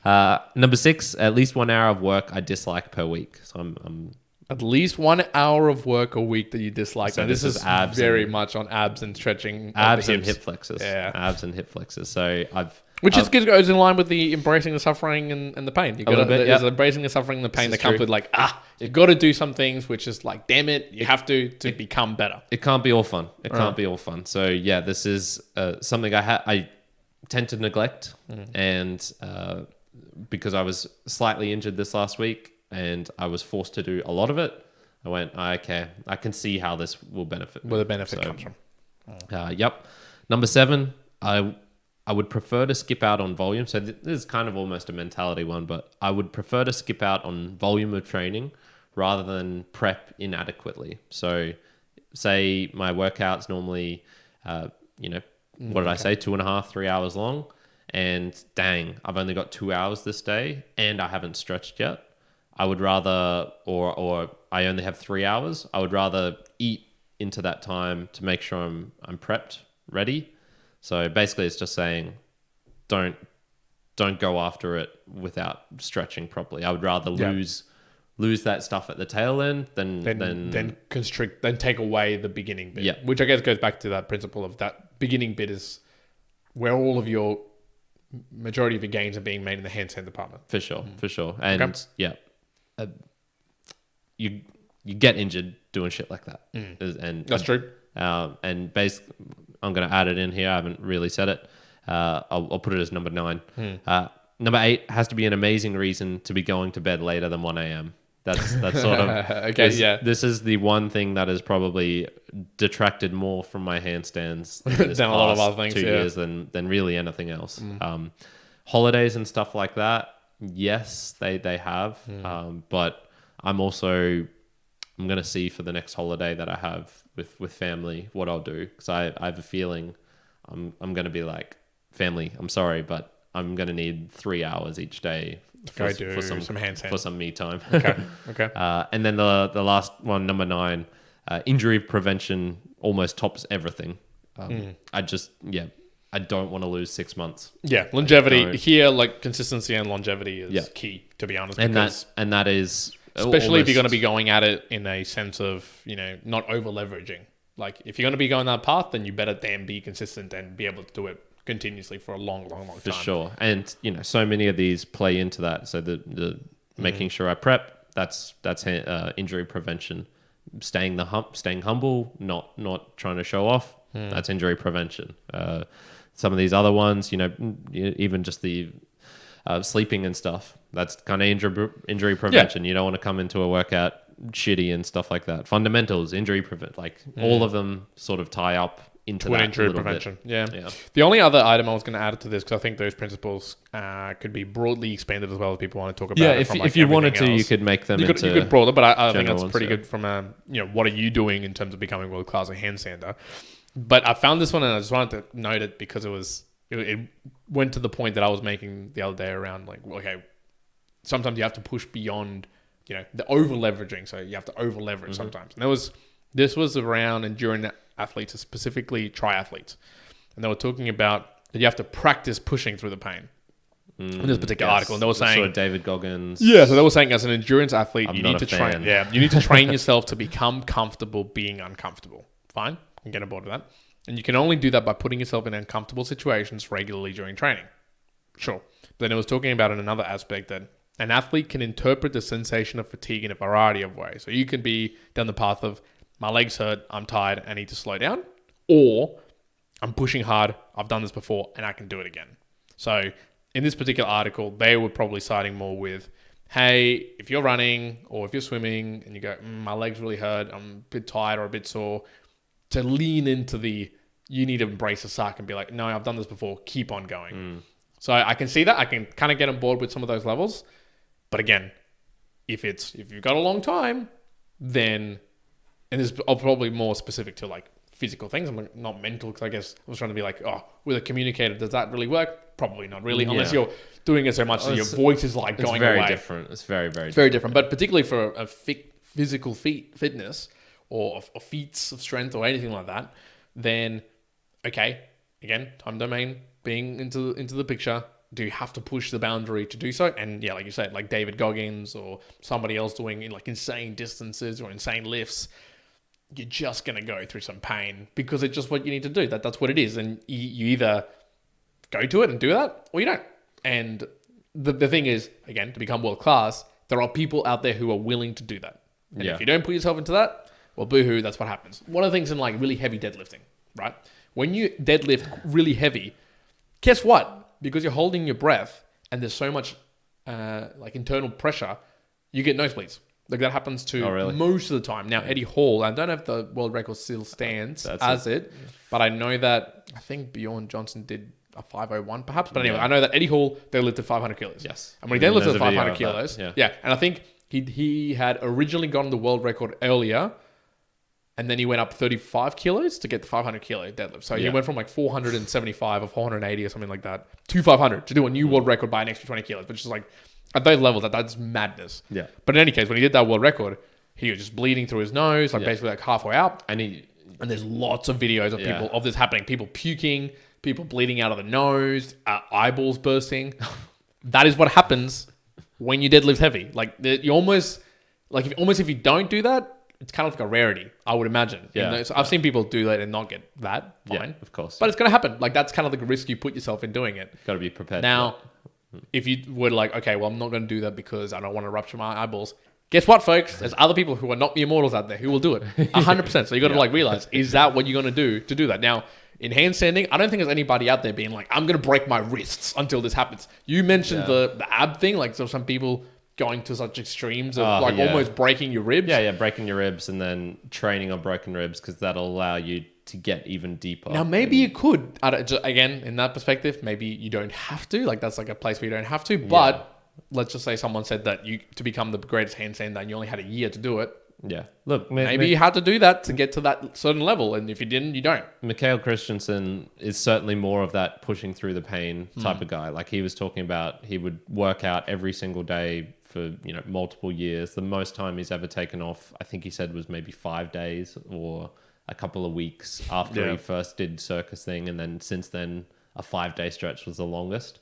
right? Number 6, at least 1 hour of work I dislike per week. So I'm At least 1 hour of work a week that you dislike. So now, this is abs very and- much on abs and stretching. abs of the and hips. hip flexors. Yeah. Abs and hip flexors. So Which is goes in line with the embracing the suffering and the pain. You got little bit, there's yeah. embracing the suffering and the pain This that is comes true. with like, you've got to do some things, which is like, damn it, you have to become better. it can't be all fun. It can't be all fun. So yeah, this is something I tend to neglect, and because I was slightly injured this last week and I was forced to do a lot of it, I went, okay, I can see how this will benefit me. Where the benefit comes from. Yep. Number 7, I would prefer to skip out on volume. So this is kind of almost a mentality one, but I would prefer to skip out on volume of training rather than prep inadequately. So say my workout's normally, what did I say? 2.5, 3 hours long. And dang, I've only got 2 hours this day and I haven't stretched yet. I would rather, or I only have 3 hours. I would rather eat into that time to make sure I'm prepped, ready. So basically, it's just saying, don't go after it without stretching properly. I would rather lose that stuff at the tail end than constrict, then take away the beginning bit. Yeah. Which I guess goes back to that principle of that beginning bit is where all of your majority of your gains are being made in the handstand department. for sure. And you get injured doing shit like that. And That's true. And basically, I'm going to add it in here. I haven't really said it. I'll put it as number 9. Number 8 has to be an amazing reason to be going to bed later than 1 a.m. That's sort of Okay, This is the one thing that has probably detracted more from my handstands Than a lot of other things, 2 years than really anything else. Holidays and stuff like that, yes, they have. But I'm going to see for the next holiday that I have with family what I'll do, because I have a feeling I'm going to be like, family, I'm sorry, but I'm going to need 3 hours each day Go do some handstands. for some me time. Okay. And then the last one, number 9, injury prevention almost tops everything. I don't want to lose 6 months. Yeah, longevity here, like consistency and longevity is key, to be honest. And that is especially if you're going to almost- be going at it in a sense of, not over leveraging. Like if you're going to be going that path, then you better damn be consistent and be able to do it continuously for a long time. For sure. And so many of these play into that. So the making sure I prep, that's injury prevention. Staying humble, not trying to show off, that's injury prevention. Some of these other ones, even just the sleeping and stuff, that's kind of injury prevention. You don't want to come into a workout shitty and stuff like that. Fundamentals, injury prevent, all of them sort of tie up into to an that injury a little prevention. bit. Yeah. The only other item I was going to add to this, because I think those principles could be broadly expanded as well if people want to talk about it. If you wanted to, you could make them you could broaden, but I think that's ones, pretty good from what are you doing in terms of becoming world class at handstander. But I found this one and I just wanted to note it because it went to the point that I was making the other day around like, okay, sometimes you have to push beyond, the over leveraging. So you have to over leverage sometimes. And this was around endurance athletes, specifically triathletes. And they were talking about that you have to practice pushing through the pain. In this particular article, and they were saying, sort of David Goggins. Yeah, so they were saying as an endurance athlete, you need to fan. train. Yeah, you need to train yourself to become comfortable being uncomfortable. Fine, I can get on board with that. And you can only do that by putting yourself in uncomfortable situations regularly during training. Sure. But then it was talking about in another aspect that an athlete can interpret the sensation of fatigue in a variety of ways. So you can be down the path of, my legs hurt, I'm tired, I need to slow down. Or, I'm pushing hard, I've done this before, and I can do it again. So, in this particular article, they were probably siding more with, hey, if you're running or if you're swimming and you go, my legs really hurt, I'm a bit tired or a bit sore, to lean into you need to embrace the suck and be like, no, I've done this before, keep on going. So I can see that. I can kind of get on board with some of those levels. But again, if you've got a long time, then, and this is probably more specific to like physical things. I'm not mental, because I guess I was trying to be like, with a communicator, does that really work? Probably not really, unless you're doing it so much that your voice is like going away. It's very different. It's very, very very different. But particularly for a physical fitness or feats of strength or anything like that, then, okay, again, time domain being into the picture, do you have to push the boundary to do so? And yeah, like you said, like David Goggins or somebody else doing like insane distances or insane lifts, you're just going to go through some pain because it's just what you need to do. That's what it is. And you either go to it and do that or you don't. And the thing is, again, to become world class, there are people out there who are willing to do that. And if you don't put yourself into that, well, boohoo, that's what happens. One of the things in like really heavy deadlifting, right? When you deadlift really heavy, guess what? Because you're holding your breath and there's so much like internal pressure, you get nosebleeds. Like that happens to most of the time. Now, Eddie Hall, I don't know if the world record still stands but I know that I think Bjorn Johnson did a 501 perhaps. But anyway, I know that Eddie Hall deadlifted 500 kilos. Yes. And when he deadlifted 500 kilos, and I think he had originally gotten the world record earlier, and then he went up 35 kilos to get the 500 kilo deadlift. So he went from like 475 or 480 or something like that to 500 to do a new world record by an extra 20 kilos, which is like, at those levels, that's madness. Yeah. But in any case, when he did that world record, he was just bleeding through his nose, like basically like halfway out. And there's lots of videos of people of this happening. People puking, people bleeding out of the nose, eyeballs bursting. That is what happens when you deadlift heavy. Like you almost, like if you don't do that, it's kind of like a rarity, I would imagine. Yeah. So I've seen people do that and not get that. Fine. Yeah, of course. But it's going to happen. Like that's kind of like a risk you put yourself in doing it. Got to be prepared. Now, if you were like, okay, well, I'm not going to do that because I don't want to rupture my eyeballs. Guess what, folks? There's other people who are not the immortals out there who will do it 100%. So you got to like realize, is that what you're going to do that? Now, in handstanding, I don't think there's anybody out there being like, I'm going to break my wrists until this happens. You mentioned the ab thing, like so some people going to such extremes of almost breaking your ribs. Yeah, breaking your ribs and then training on broken ribs because that'll allow you to get even deeper. Now, maybe you could, again, in that perspective, maybe you don't have to. Like, that's like a place where you don't have to. But let's just say someone said that to become the greatest handstander and you only had a year to do it. Yeah. Look, maybe you had to do that to get to that certain level. And if you didn't, you don't. Mikhail Christensen is certainly more of that pushing through the pain type of guy. Like he was talking about, he would work out every single day for, multiple years. The most time he's ever taken off, I think he said was maybe 5 days or a couple of weeks after he first did circus thing. And then since then, a 5-day stretch was the longest.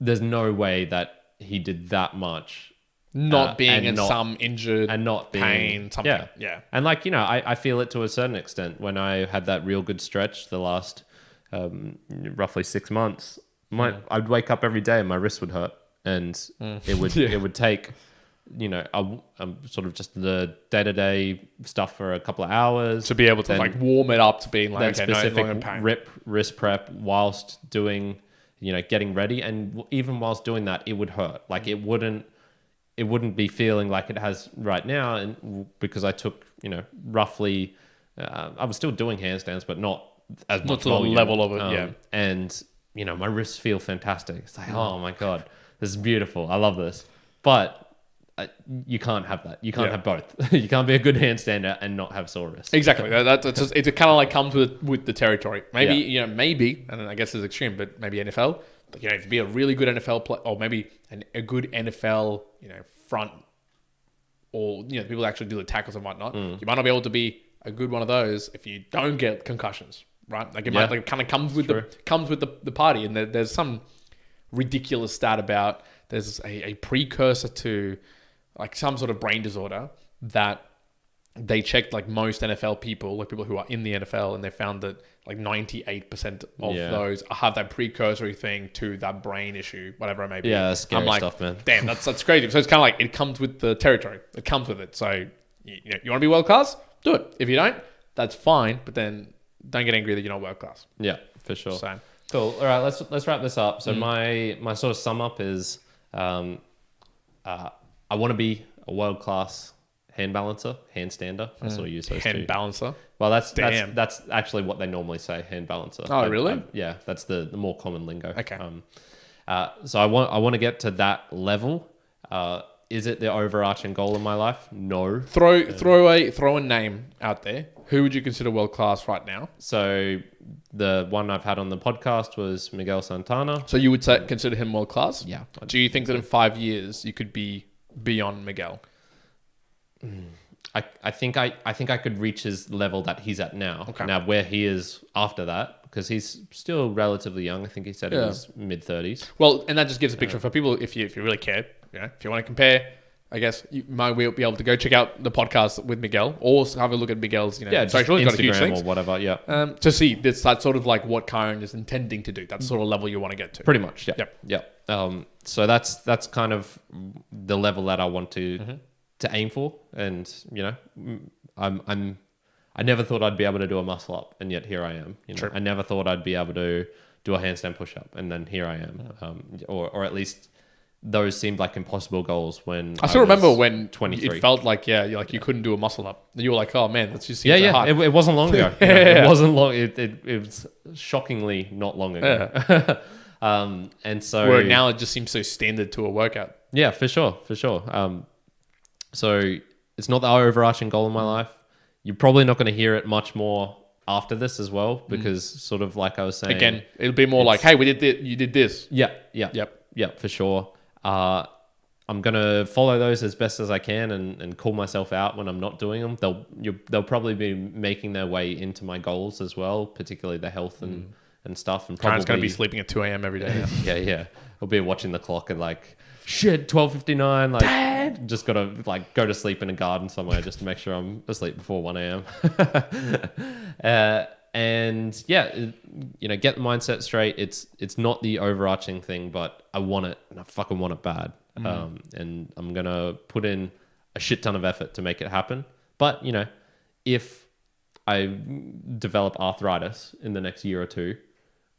There's no way that he did that much. Not being in some injured and not being, pain, something. Yeah. And like, I feel it to a certain extent when I had that real good stretch the last roughly 6 months. I'd wake up every day and my wrist would hurt. And it would take, sort of just the day-to-day stuff for a couple of hours. To be able to like warm it up to being like, okay, specific no pain. wrist prep whilst doing, getting ready. And even whilst doing that, it would hurt. Like it wouldn't be feeling like it has right now. And because I took, roughly, I was still doing handstands, but not as Not much to the volume. level of it, yeah. And, you know, my wrists feel fantastic. It's like, oh my God, this is beautiful. I love this. But you can't have that. You can't have both. You can't be a good handstander and not have sore wrists. Exactly. That's just, it kind of like comes with the territory. Maybe, maybe, and I guess it's extreme, but maybe NFL, you know, if you be a really good NFL player, or maybe a good NFL, you know, front, or, you know, people that actually do the tackles and whatnot, you might not be able to be a good one of those if you don't get concussions, right? Like it might, like, kind of comes with the party. And there's some ridiculous stat about there's a precursor to like some sort of brain disorder that they checked like most NFL people, like people who are in the NFL, and they found that like 98% of those have that precursory thing to that brain issue, whatever it may be. Yeah, that's scary stuff, man. Damn, that's crazy. So it's kind of like it comes with the territory. It comes with it. So you want to be world class? Do it. If you don't, that's fine. But then don't get angry that you're not world class. Yeah, for sure. So cool. All right, let's wrap this up. So my sort of sum up is, I want to be a world class hand balancer, handstander. I sort of use those hand two. balancer. Well, that's actually what they normally say, hand balancer. Oh, really? Yeah, that's the more common lingo. Okay. So I want to get to that level. Is it the overarching goal in my life? No. Throw a name out there. Who would you consider world class right now? So the one I've had on the podcast was Miguel Santana. So you would consider him world class? Yeah. Do you think that in 5 years you could be beyond Miguel? I think I could reach his level that he's at now. Okay. Now where he is after that, because he's still relatively young. I think he said in his mid-30s. Well, and that just gives a picture for people if you really care. You know, if you want to compare, I guess you might be able to go check out the podcast with Miguel, or have a look at Miguel's, social, Just got a huge Instagram links, or whatever. Yeah, to see that's sort of like what Kyrin is intending to do. That's sort of level you want to get to. pretty much. Yeah. Yep. Yeah. So that's kind of the level that I want to aim for, and I never thought I'd be able to do a muscle up, and yet here I am. True. I never thought I'd be able to do a handstand push up, and then here I am. Or at least those seemed like impossible goals when I still remember when 23. it felt like you couldn't do a muscle up. You were like, oh man, that's just Yeah. hard. It wasn't long ago. It wasn't long. It was shockingly not long ago. Yeah. And so where now it just seems so standard to a workout. Yeah, for sure. So it's not the overarching goal in my life. You're probably not going to hear it much more after this as well, because sort of like I was saying, Again, it'll be more like, hey, we did this, you did this. Yeah, for sure. I'm going to follow those as best as I can and call myself out when I'm not doing them. They'll probably be making their way into my goals as well, particularly the health and stuff. And probably Karen's going to be sleeping at 2 a.m. every day now. Yeah. I'll be watching the clock and like, shit, 12:59. Like, Dad! Just got to like go to sleep in a garden somewhere just to make sure I'm asleep before 1 a.m. And yeah, get the mindset straight. It's not the overarching thing, but I want it, and I fucking want it bad. And I'm gonna put in a shit ton of effort to make it happen. But if I develop arthritis in the next year or two,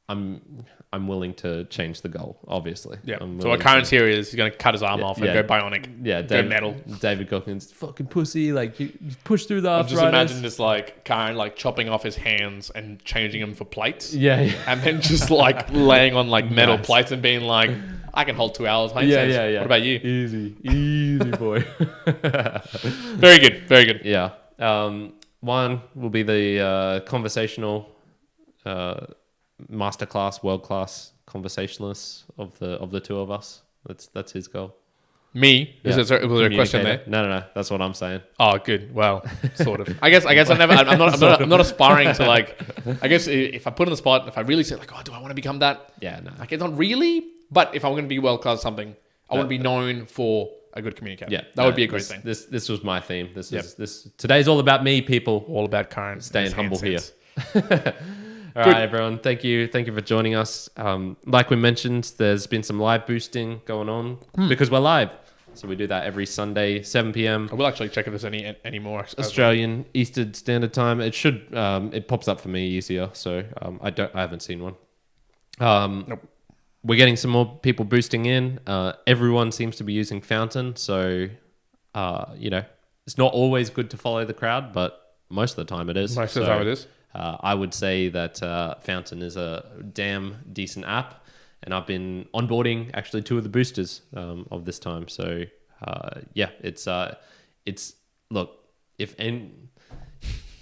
I'm willing to change the goal, obviously. Yeah. So what Kyrin's here is he's going to cut his arm off and go bionic. Yeah. Go metal. David Goggins, fucking pussy. Like, you push through the arthritis. Just imagine this like Kyrin like chopping off his hands and changing them for plates. Yeah. And then just like laying on like metal plates and being like, I can hold 2 hours. Yeah. What about you? Easy boy. Very good. Yeah. One will be the conversational masterclass, world class conversationalist of the two of us. That's his goal. Me? Was there a question there? No. That's what I'm saying. Oh, good. Well, sort of. I guess I'm not aspiring to like. I guess if I put on the spot, if I really say like, oh, do I want to become that? Yeah, no. Like, it's not really. But if I'm going to be world class something, I want to be known for a good communicator. Yeah, that would be a great thing. This was my theme. Today's all about me, people. All about Kyrin. Staying humble here. All right, everyone. Thank you for joining us. Like we mentioned, there's been some live boosting going on because we're live. So we do that every Sunday, 7 p.m. I will actually check if there's any more. Australian Eastern Standard Time. It should it pops up for me easier. So I haven't seen one. Nope. We're getting some more people boosting in. Everyone seems to be using Fountain, so it's not always good to follow the crowd, but most of the time it is. Most of the time it is. I would say that Fountain is a damn decent app, and I've been onboarding actually 2 of the boosters of this time. So yeah, it's look,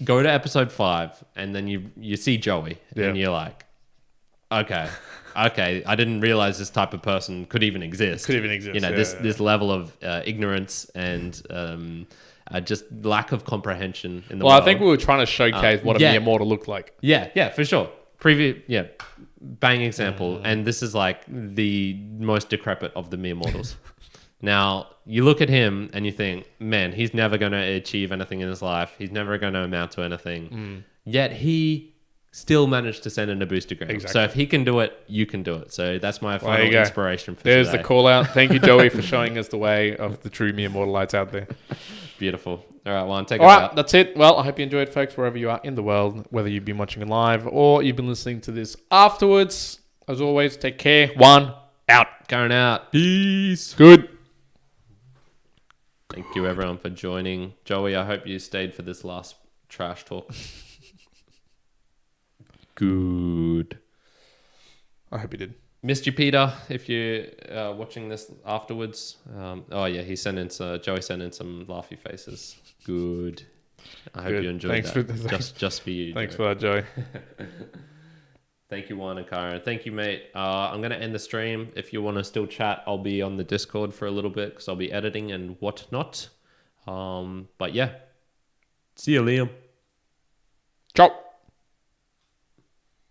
go to episode 5 and then you see Joey and you're like, okay, I didn't realize this type of person could even exist. You know, this level of ignorance and just lack of comprehension in the world. I think we were trying to showcase what a mere mortal looked like. Yeah, for sure. Bang example. And this is like the most decrepit of the mere mortals. Now, you look at him and you think, man, he's never going to achieve anything in his life. He's never going to amount to anything. Yet he still managed to send in a boostagram. Exactly. So if he can do it, you can do it. So that's my final inspiration for There's today. the call out. Thank you, Joey, for showing us the way of the true mere mortalites out there. Beautiful. All right, Juan, take it out. That's it. Well, I hope you enjoyed, folks, wherever you are in the world, whether you've been watching it live or you've been listening to this afterwards. As always, take care. Juan, out. Kyrin out. Peace. Good. Thank you, everyone, for joining. Joey, I hope you stayed for this last trash talk. Good. I hope you did. Missed you, Peter, if you're watching this afterwards. Joey sent in some laughy faces. Good. I hope you enjoyed that. Just for you. Thanks for that, Joey. Thank you, Juan and Kyrin. Thank you, mate. I'm going to end the stream. If you want to still chat, I'll be on the Discord for a little bit because I'll be editing and whatnot. But yeah. See you, Liam.